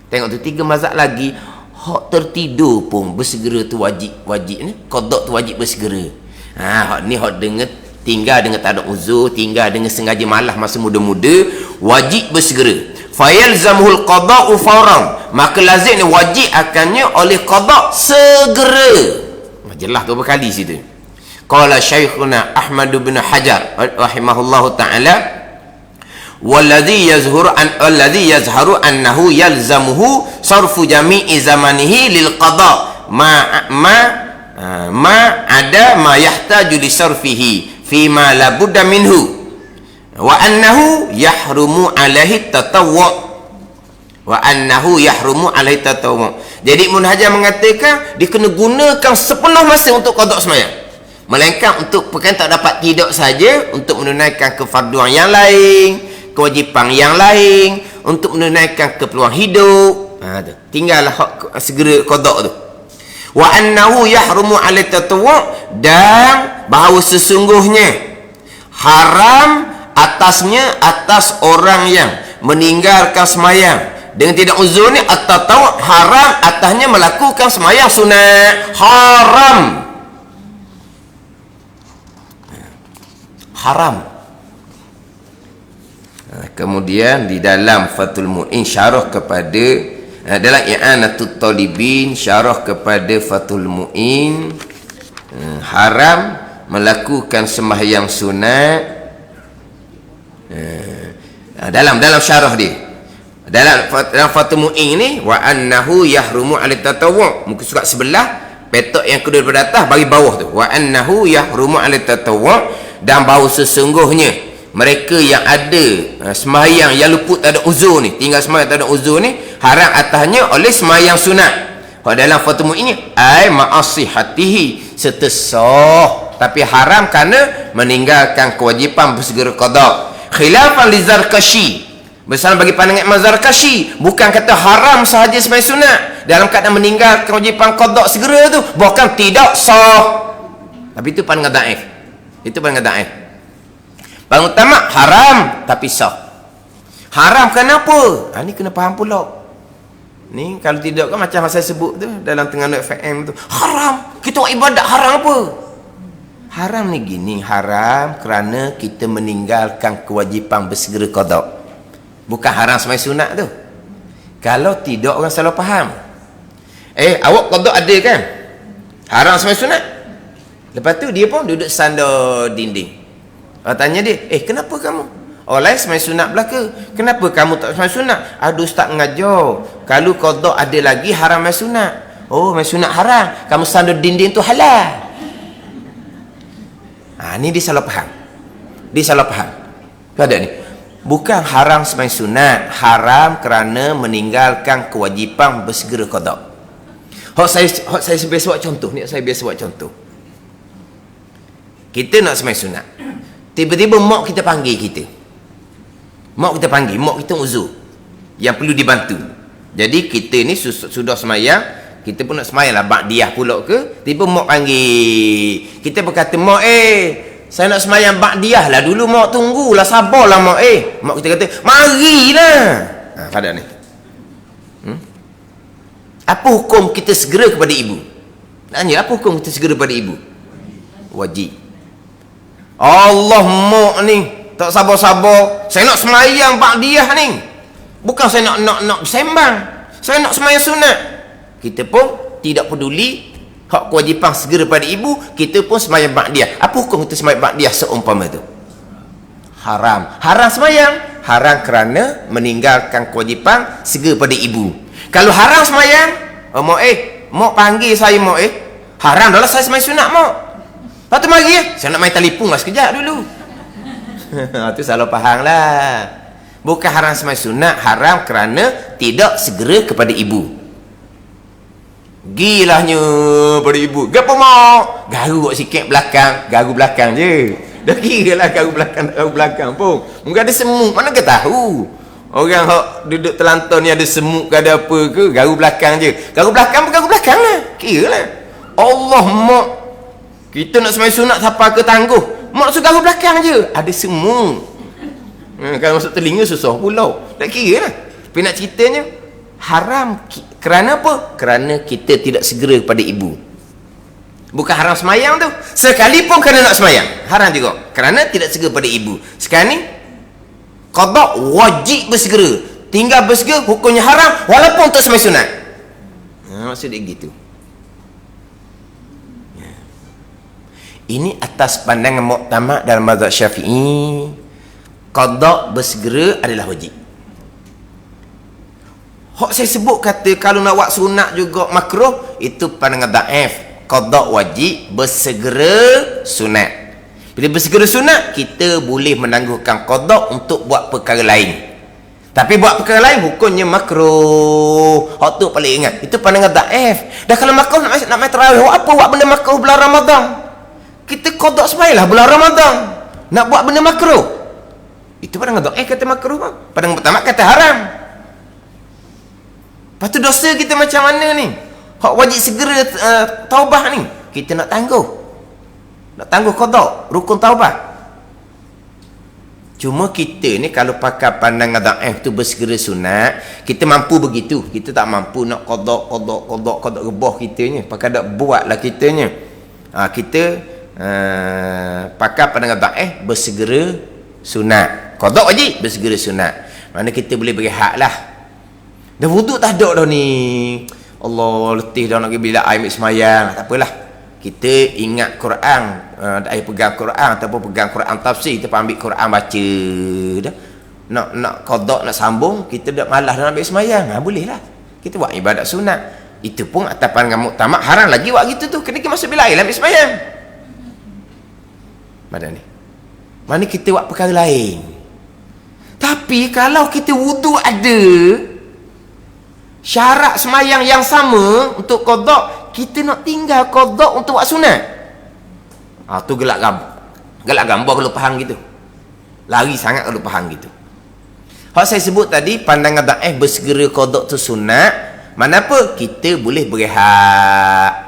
Tengok tu tiga mazhab lagi. Hak tertidur pun bersegera tu wajib ni. Qada tu wajib bersegera. Hak ni hak dengar tinggal dengan tak ada uzur, tinggal dengan sengaja malas masa muda-muda, wajib bersegera. Fayalzamuhul qada'u fawran, maka lazim ni wajib akannya oleh qada' segera. Jelas tu berkali situ. Qala Syekhuna Ahmad bin Hajar rahimahullahu taala, walladhi yazharu annahu yalzamuhu sarfu jami'i zamanihi lil qada' ma ada ma yahtaju li sarfihi fi ma la budda minhu wa annahu yahrumu alaihi tatawwu. Jadi Ibn Hajar mengatakan dia kena gunakan sepenuh masa untuk qada sembahyang, melainkan untuk perkara tak dapat tidak saja, untuk menunaikan kefarduan yang lain, kewajipan yang lain, untuk menunaikan keperluan hidup. Tinggallah segera qada tu. Wa annahu yahrumu alaihi tatawwu, dan bahawa sesungguhnya haram atasnya, atas orang yang meninggalkan sembahyang dengan tidak uzur ni, at-tatawwu, haram atasnya melakukan sembahyang sunat. Haram. Kemudian di dalam Fathul Mu'in syarah kepada dalam I'anatut Talibin syarah kepada Fathul Mu'in, haram melakukan sembahyang sunat. Dalam syarah dia, dalam Fathul Mu'in ni, wa annahu yahrumu 'ala tatawwu', muka surat sebelah petok yang kedua daripada atas bagi bawah tu, wa annahu yahrumu 'ala tatawwu', dan bahawa sesungguhnya mereka yang ada sembahyang yang luput tak ada uzur ni, tinggal sembahyang tak ada uzur ni, haram atasnya oleh sembahyang sunat. Dalam Fathul Mu'in ni ai ma'asihatihi, serta sah, tapi haram kerana meninggalkan kewajipan bersegera qada. Khilafan li Zarkashi, bersama bagi pandangan Imam Zarkashi, bukan kata haram sahaja sembahyang sunat dalam keadaan meninggal kewajipan qada segera tu, bahkan tidak sah. Tapi itu pandangan dhaif. Itu pandangan dhaif. Pandangan utama haram tapi sah. Haram kenapa? Ni kena faham pula. Ni kalau tidak kan macam saya sebut tu dalam Terengganu FM tu, haram. Kita buat ibadat haram apa? Haram ni gini, haram kerana kita meninggalkan kewajipan bersegera qada. Bukan haram sembahyang sunat tu. Kalau tidak orang salah faham. Awak qada ada kan? Haram sembahyang sunat. Lepas tu dia pun duduk sandar dinding. Orang tanya dia, kenapa kamu? Lain sembahyang sunat belaka. Kenapa kamu tak sembahyang sunat? Aduh, ustaz mengajar, kalau qada ada lagi haram sembahyang sunat. Sembahyang sunat haram, kamu sandar dinding tu halal. Ni dia salah faham. Dia salah faham. Ada ni. Bukan haram sembahyang sunat, haram kerana meninggalkan kewajipan bersegera qada. Saya biasa buat contoh ni, saya biasa buat contoh. Kita nak sembahyang sunat. Tiba-tiba mak kita panggil kita. Mak kita uzur yang perlu dibantu. Jadi kita ni sudah sembahyang, kita pun nak sembahyang lah ba'diyah pula ke, tiba mak panggil. Kita berkata, mak saya nak sembahyang ba'diyah lah dulu, mak tunggulah, sabarlah mak. Mak kita kata, marilah. Pada ni. Apa hukum kita segera kepada ibu? Tanya, apa hukum kita segera kepada ibu? Wajib. Allah, mak ni tak sabar-sabar, saya nak sembahyang ba'diyah ni. Bukan saya nak sembang, saya nak sembahyang sunat. Kita pun tidak peduli hak kewajipan segera pada ibu, kita pun sembahyang ba'diyah. Apa hukum kita sembahyang ba'diyah seumpama itu? Haram. Haram sembahyang, haram kerana meninggalkan kewajipan segera pada ibu. Kalau haram semayang, mak panggil saya mak haram dah lah saya semayang sunat mak. Lepas tu mari saya nak main telefon lah sekejap dulu. Itu salah faham lah. Bukan haram semayang sunat, haram kerana tidak segera kepada ibu. Gilahnya pada ibu. Gapa mak? Garu sikit belakang, garu belakang je. Dah kira lah garu belakang pun. Mungkin ada semut, mana ke tahu. Orang hak duduk telantar ni ada semut ke ada apa ke, garu belakang je. Garu belakang pun garu belakang lah. Kira lah. Allah mak. Kita nak semayang sunat siapa ke tangguh. Mak suruh garu belakang je. Ada semut. Kalau masuk telinga susah pula. Tak kira lah. Tapi nak ceritanya, haram kerana apa? Kerana kita tidak segera kepada ibu. Bukan haram semayang tu. Sekalipun kerana nak semayang, haram juga. Kerana tidak segera pada ibu. Sekarang ni, qada wajib bersegera. Tinggal bersegera, hukumnya haram walaupun untuk semayang sunat. Maksud dia gitu. Ini atas pandangan muktamad dalam mazhab Syafi'i. Qada bersegera adalah wajib. Hak saya sebut kata kalau nak buat sunat juga makruh, itu pandangan dhaif. Qada wajib, bersegera sunat. Bila bersegera sunat, kita boleh menangguhkan qada untuk buat perkara lain. Tapi buat perkara lain hukumnya makruh. Hak tu paling ingat. Itu pandangan dhaif. Dah kalau makruh nak main tarawih, apa buat benda makruh bulan Ramadan? Kita qada semayanglah bulan Ramadan. Nak buat benda makruh. Itu pandangan dhaif kata makruh. Pandangan pertama kata haram. Lepas tu dosa kita macam mana ni? Hak wajib segera taubah ni. Kita nak tangguh. Nak tangguh qada, rukun taubah. Cuma kita ni kalau pakai pandangan dhaif tu bersegera sunat, kita mampu begitu. Kita tak mampu nak qada rebah kitanya. Pakai dak buatlah kitanya. Kita pakai pandangan dhaif bersegera sunat. Qada wajib, bersegera sunat. Mana kita boleh berehat lah. Dah wuduk tak ada dah ni. Allah letih dah nak pergi bilik air ambil semayang. Tak apalah. Kita ingat Quran. Air pegang Quran ataupun pegang Quran tafsir. Kita ambil Quran baca. Dah. Nak qada, nak sambung. Kita dah malas nak ambil semayang. Boleh lah. Kita buat ibadat sunat. Itu pun atas pandangan muktamad haram lagi buat gitu tu. Kena kita masuk bilik air ambil semayang. Mana ni? Mana kita buat perkara lain. Tapi kalau kita wuduk ada syarat semayang yang sama untuk qada, kita nak tinggal qada untuk buat sunat. Tu gelak gambar kalau faham gitu. Lari sangat kalau faham gitu. Hak saya sebut tadi pandangan dhaif bersegera qada tu sunat. Mana apa? Kita boleh berehat.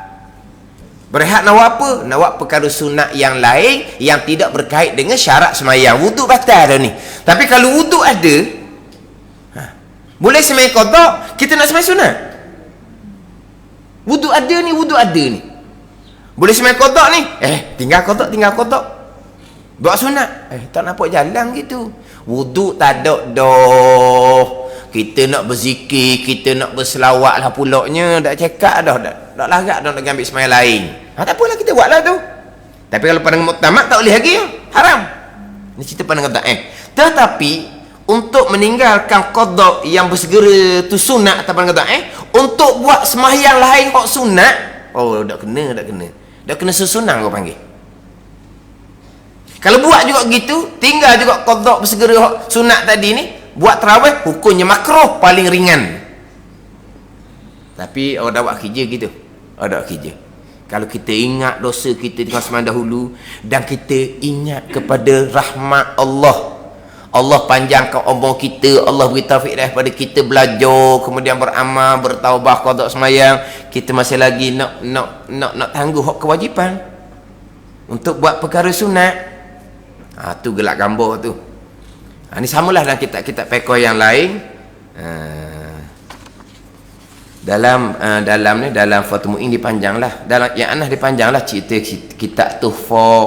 Berehat nak buat apa? Nak buat perkara sunat yang lain yang tidak berkait dengan syarat semayang. Wuduk batal dah ni. Tapi kalau wuduk ada, boleh semayang qada, kita nak semayang sunat. Wuduk ada ni. Boleh semayang qada ni. Tinggal qada. Buat sunat. Tak nampak jalan gitu. Wuduk tak ada dah. Kita nak berzikir, kita nak berselawat lah pulaknya. Tak cakap dah. Tak larat dah nak ambil semayang lain. Tak apalah, kita buatlah tu. Tapi kalau pandangan muktamad tak boleh lagi. Haram. Ini cerita pandangan dhaif. Tetapi untuk meninggalkan qada yang bersegera tu sunat atau pandangan dhaif, untuk buat sembahyang lain hak sunat, tak kena susunan kau panggil. Kalau buat juga gitu, tinggal juga qada bersegera hak sunat tadi ni, buat tarawih hukumnya makruh paling ringan. Tapi orang dah buat kerja gitu. Ada kerja. Kalau kita ingat dosa kita dengan semasa dahulu dan kita ingat kepada rahmat Allah, Allah panjangkan umur kita, Allah beri taufik daripada kita belajar, kemudian beramal, bertaubah, qada semayang, kita masih lagi nak tangguh hak kewajipan untuk buat perkara sunat. Tu gelak gambar tu. Ni samalah dalam kitab-kitab fiqh yang lain. Dalam Fathul Mu'in dipanjanglah, dalam yang anah dipanjanglah cerita kitab Tuhfah,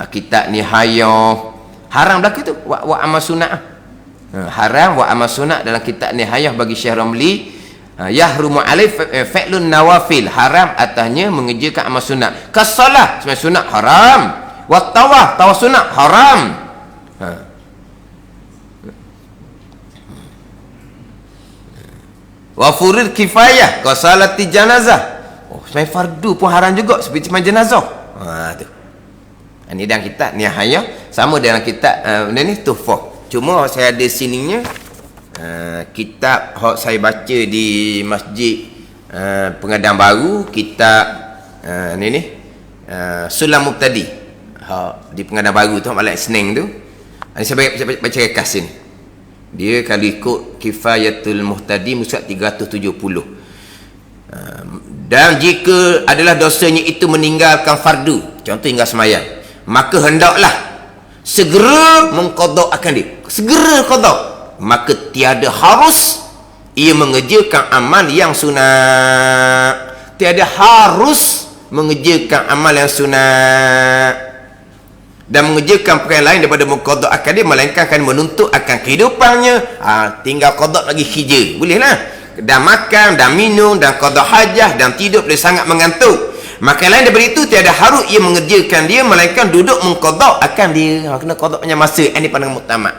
kitab Nihayah. Haram dah gitu wa amal sunat. Haram wa amal sunat dalam kitab Nihayah bagi Syekh Ramli. Yahrumu alaih fa'lun nawafil, haram atasnya mengerjakan amal sunat. Kasalah sembahyang sunat haram. Wa tawaf sunat haram. Wa furud kifayah ka salati janazah. Oh, sembahyang fardu pun haram juga seperti sembahyang jenazah. Tu. Ini dalam kitab Nihayah, sama dalam kitab ni Tuhfah. Cuma saya ada sininya kitab hok saya baca di masjid Pengadang Baru, kitab Sulam Mubtadi di Pengadang Baru tu, Malam Isnin tu. Saya baca rekas sini. Dia kalau ikut Kifayatul Muhtadi musuh 370. Dan jika adalah dosanya itu meninggalkan fardu, contoh hingga semayang, maka hendaklah segera mengqada akan dia. Segera qada. Maka tiada harus ia mengerjakan amal yang sunat. Tiada harus mengerjakan amal yang sunat dan mengerjakan perkara lain daripada mengqada akan dia, melainkan akan menuntut akan kehidupannya. Tinggal qada lagi hijau. Bolehlah. Dan makan, dan minum, dan qada hajah, dan tidur bila sangat mengantuk. Maka lain daripada itu tiada harus ia mengerjakan dia, melainkan duduk mengqada akan dia. Kena qada punya masa. Ini pandangan muktamad.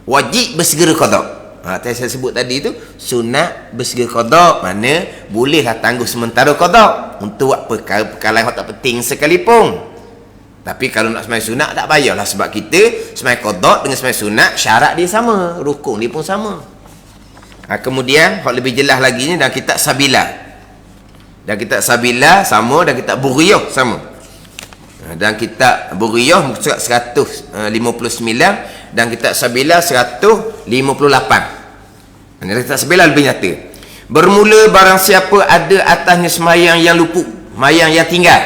Wajib bersegera qada. Saya sebut tadi itu sunat bersegera qada, mana bolehlah tangguh sementara qada untuk buat perkara-perkara yang tak penting sekalipun. Tapi kalau nak sembahyang sunat tak payahlah, sebab kita sembahyang qada dengan sembahyang sunat syarat dia sama, rukun dia pun sama. Kemudian hak lebih jelas lagi ni dalam kitab Sabila. Dan kitab Sabila sama, dan kitab Buriyah sama. Dan kitab Buriyah surat 159 dan kitab Sabila 158. Dan kitab Sabila lebih nyata. Bermula barang siapa ada atasnya sembahyang yang luput, sembahyang yang tinggal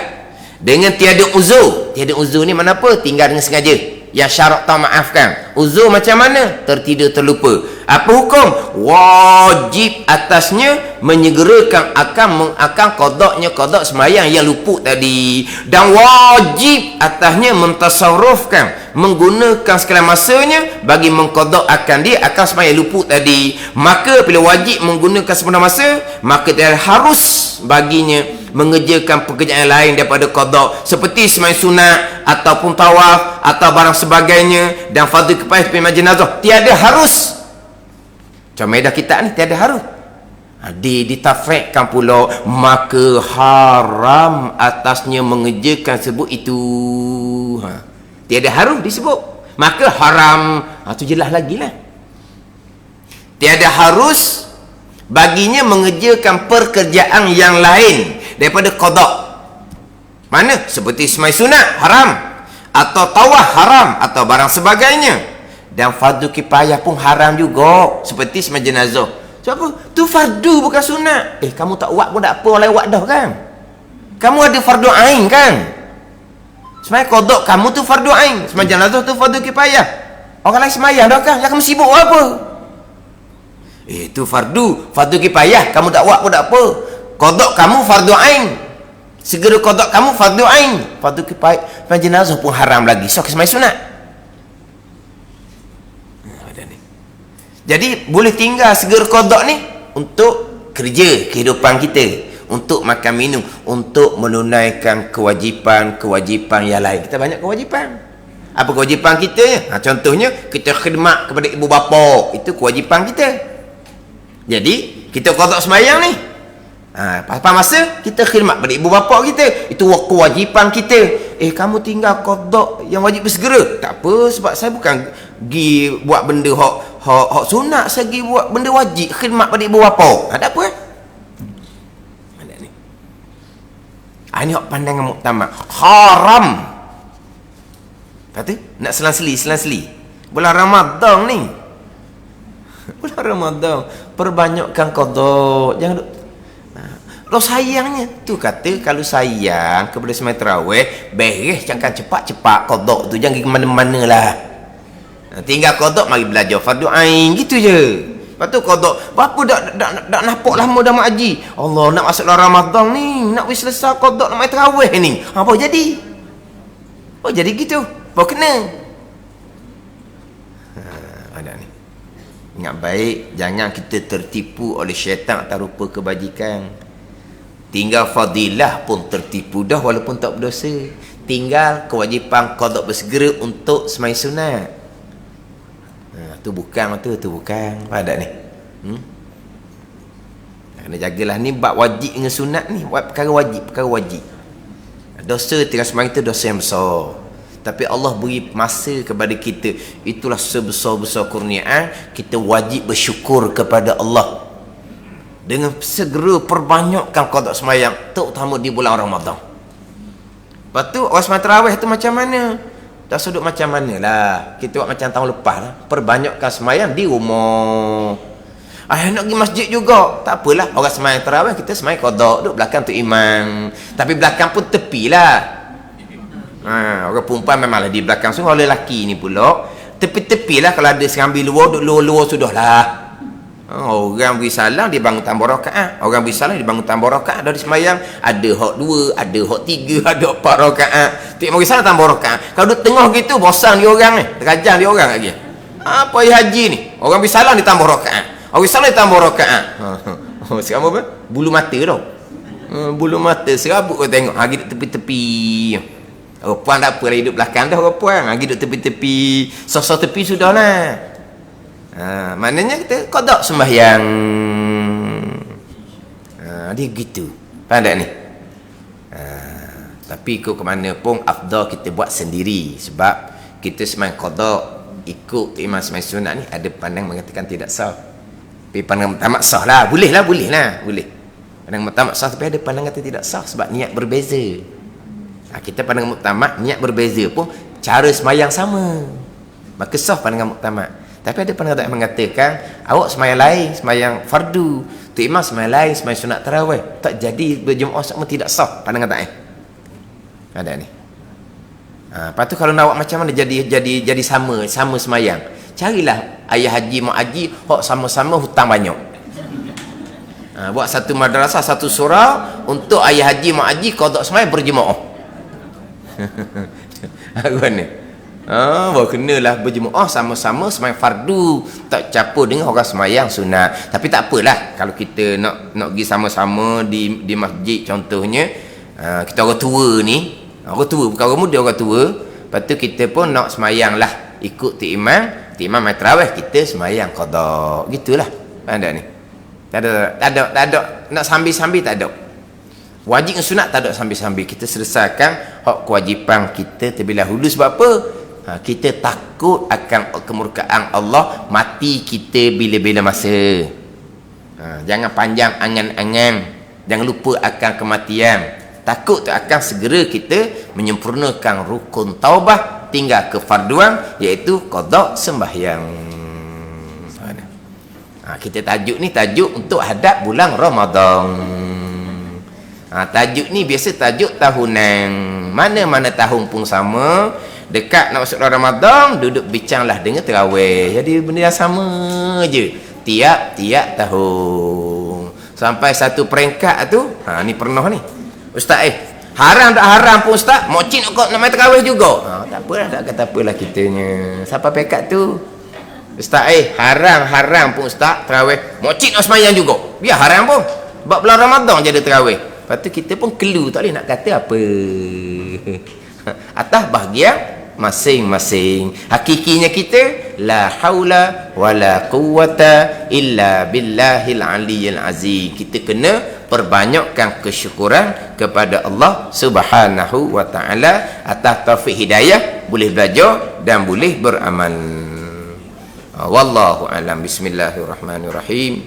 dengan tiada uzur. Tiada uzur ni mana apa? Tinggal dengan sengaja. Yang syarat tak maafkan. Uzur macam mana? Tertidur, terlupa. Apa hukum? Wajib atasnya menyegerakan akan qadaknya qada sembahyang yang luput tadi. Dan wajib atasnya mentasarrufkan, menggunakan segala masanya bagi mengqada akan dia akan sembahyang luput tadi. Maka bila wajib menggunakan sepenuh masa, maka dia harus baginya mengerjakan pekerjaan lain daripada qada, seperti sembahyang sunat ataupun tawaf atau barang sebagainya, dan fardu kifayah seperti jenazah. Tiada harus. Macam medah kita ni tiada harus. Ditafriqkan pula, maka haram atasnya mengerjakan sebut itu. Tiada harus disebut, maka haram. Tu jelas lagi lah. Tiada harus baginya mengerjakan pekerjaan yang lain daripada qada. Mana? Seperti sembahyang sunat haram, atau tawaf haram, atau barang sebagainya. Dan fardu kifayah pun haram juga, seperti sembahyang jenazah. Siapa? Tu fardu bukan sunat. Kamu tak buat pun tak apa, orang lain buat dah kan. Kamu ada fardu ain kan. Sembahyang qada kamu tu fardu ain, sembahyang jenazah tu fardu kifayah. Orang lain sembahyang dah kan, jangan kamu sibuk apa. Itu fardu kifayah, kamu tak buat pun tak apa. Qada kamu fardu ain, segera qada kamu fardu ain. Fardu kifayah sembahyang jenazah pun haram lagi. So sembahyang sunat. Jadi boleh tinggal segera qada ni untuk kerja kehidupan kita, untuk makan minum, untuk menunaikan kewajipan yang lain. Kita banyak kewajipan. Apa kewajipan kita? Contohnya kita khidmat kepada ibu bapa, itu kewajipan kita. Jadi kita qada sembahyang ni, pas masa kita khidmat pada ibu bapa kita, itu kewajipan kita. Kamu tinggal qada yang wajib bersegera. Tak apa, sebab saya bukan pergi buat benda hak sunat, saya pergi buat benda wajib, khidmat pada ibu bapa. Tak apa. Ada ni. Ini hak pandangan muktamad. Haram. Kata nak selang-seli. Bulan Ramadan ni. Bulan Ramadan perbanyakkan qada. Jangan kalau sayangnya tu kata, kalau sayang kepada sembahyang tarawih, beres jangan cepat-cepat qada tu, jangan pergi ke mana-mana lah. Tinggal qada, mari belajar fardu ain, gitu je. Lepas tu qada, berapa dak nampak lama dah mak haji. Allah, nak masuk Ramadan ni, nak wis selesai qada nak main tarawih ni. Apa jadi? Oh jadi gitu. Apa kena? Ada ni. Ingat baik, jangan kita tertipu oleh syaitan atau rupa kebajikan. Tinggal fadilah pun tertipu dah walaupun tak berdosa. Tinggal kewajipan qada bersegera untuk sembahyang sunat. Tu bukan. Pada ni. Kena jagalah ni bab wajib dengan sunat ni, buat perkara wajib. Dosa tinggal sembahyang itu dosa yang besar. Tapi Allah beri masa kepada kita, itulah sebesar-besar kurniaan, kita wajib bersyukur kepada Allah dengan segera perbanyakkan qada sembahyang, terutama di bulan Ramadan. Lepas tu orang sembahyang tarawih tu macam mana? Dah sudut macam mana lah, kita buat macam tahun lepas lah, perbanyakkan sembahyang di rumah. Nak pergi masjid juga, tak apalah, orang sembahyang tarawih, kita sembahyang qada, duduk belakang tu imam, tapi belakang pun tepilah. Orang perempuan memanglah di belakang semua, orang lelaki ni pula tepi-tepi lah. Kalau ada serambi luar, duduk luar-luar sudah lah. Orang beri salam, dia bangun tambah rakaat. Orang beri salam, dia bangun tambah rakaat. Dah disembayang, ada hak 2, ada hak 3, ada 4 rakaat. Tiap beri salam tambah rakaat. Kalau duduk tengah gitu, bosan dia orang ni, terajang dia orang lagi. Apa haji ni, orang beri salam, dia tambah rakaat. Orang beri salam, dia tambah rakaat. Sekarang apa? Bulu mata tau. Bulu mata serabut kau tengok. Lagi duduk tepi-tepi. Orang puan tak apa lah, hidup belakang dah orang puan. Lagi duduk tepi-tepi, sosok tepi sudah lah. Maknanya kita qada sembahyang. Dia gitu. Faham tak ni? Tapi ikut ke mana pun afdal kita buat sendiri, sebab kita sembahyang qada ikut imam sembahyang sunat ni, ada pandang mengatakan tidak sah. Tapi pandang tamat sah lah. Boleh. Pandang tamat sah, tapi ada pandang kata tidak sah sebab niat berbeza. Kita pandangan muktamad, niat berbeza pun cara sembahyang sama, maka sah pandangan muktamad. Tapi ada pandangan yang mengatakan awak sembahyang lain, sembahyang fardu, tu imam sembahyang lain, sembahyang sunat tarawih, tak jadi berjemaah sama, tidak sah pandangan tak ada ni. Lepas tu kalau nak awak macam mana jadi sama sembahyang, carilah ayah haji mak haji hok sama-sama hutang banyak. Buat satu madrasah, satu surau untuk ayah haji mak haji qada sembahyang berjemaah. Apa ni? Baru kenalah berjemaah sama-sama sembahyang fardu, tak campur dengan orang sembahyang sunat. Tapi tak apalah kalau kita nak pergi sama-sama di masjid contohnya. Kita orang tua ni, orang tua bukan orang muda, orang tua. Lepas tu kita pun nak sembahyang lah ikut ti imam main tarawih, kita sembahyang qada. Gitulah. Faham tak ni? Tak ada nak sambil-sambil, tak ada. Wajib dan sunat tak ada sambil-sambil. Kita selesaikan hak kewajipan kita terlebih dahulu. Sebab apa? Kita takut akan kemurkaan Allah mati kita bila-bila masa. Jangan panjang angan-angan, jangan lupa akan kematian. Takut tu akan segera kita menyempurnakan rukun taubah, tinggal kefarduan, iaitu qada sembahyang. Kita tajuk ni tajuk untuk hadap bulan Ramadan. Tajuk ni biasa tajuk tahunan. Mana-mana tahun pun sama, dekat nak masuk Ramadan, duduk bincanglah dengan tarawih. Jadi benda yang sama je tiap-tiap tahun sampai satu peringkat tu. Ni pernah ni ustaz, haram tak haram pun ustaz, mocin kau nak main tarawih juga. Tak apalah, tak kata apalah kitanya. Sampai peringkat tu ustaz, haram pun ustaz tarawih, mocin nak sembahyang juga, biar haram pun sebab bulan Ramadan je ada tarawih. Lepas tu kita pun kelu, tak boleh nak kata apa. Atas bahagian masing-masing. Hakikinya kita la haula wala quwata illa billahil aliyyil azim. Kita kena perbanyakkan kesyukuran kepada Allah Subhanahu wa taala atas taufik hidayah, boleh belajar dan boleh beramal. Wallahu alam. Bismillahirrahmanirrahim.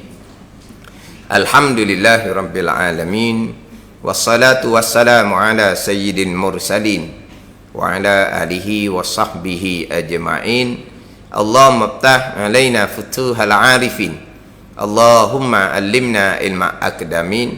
Alhamdulillahirabbil alamin. Wassalatu wassalamu ala sayyidil mursalin wa ala alihi wa sahbihi ajma'in. Allahumma ftah alaina futuhal arifin. Allahumma allimna ilma akdamin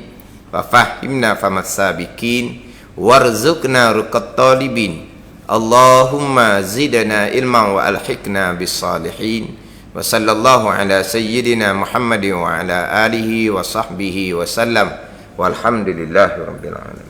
wa fahimna famas sabiqin warzuqna ruqat talibin. Allahumma zidna ilman wa alhiqna bis salihin. Wa sallallahu ala sayyidina Muhammadin wa ala alihi wa sahbihi wa sallam. Walhamdulillahirabbil alamin.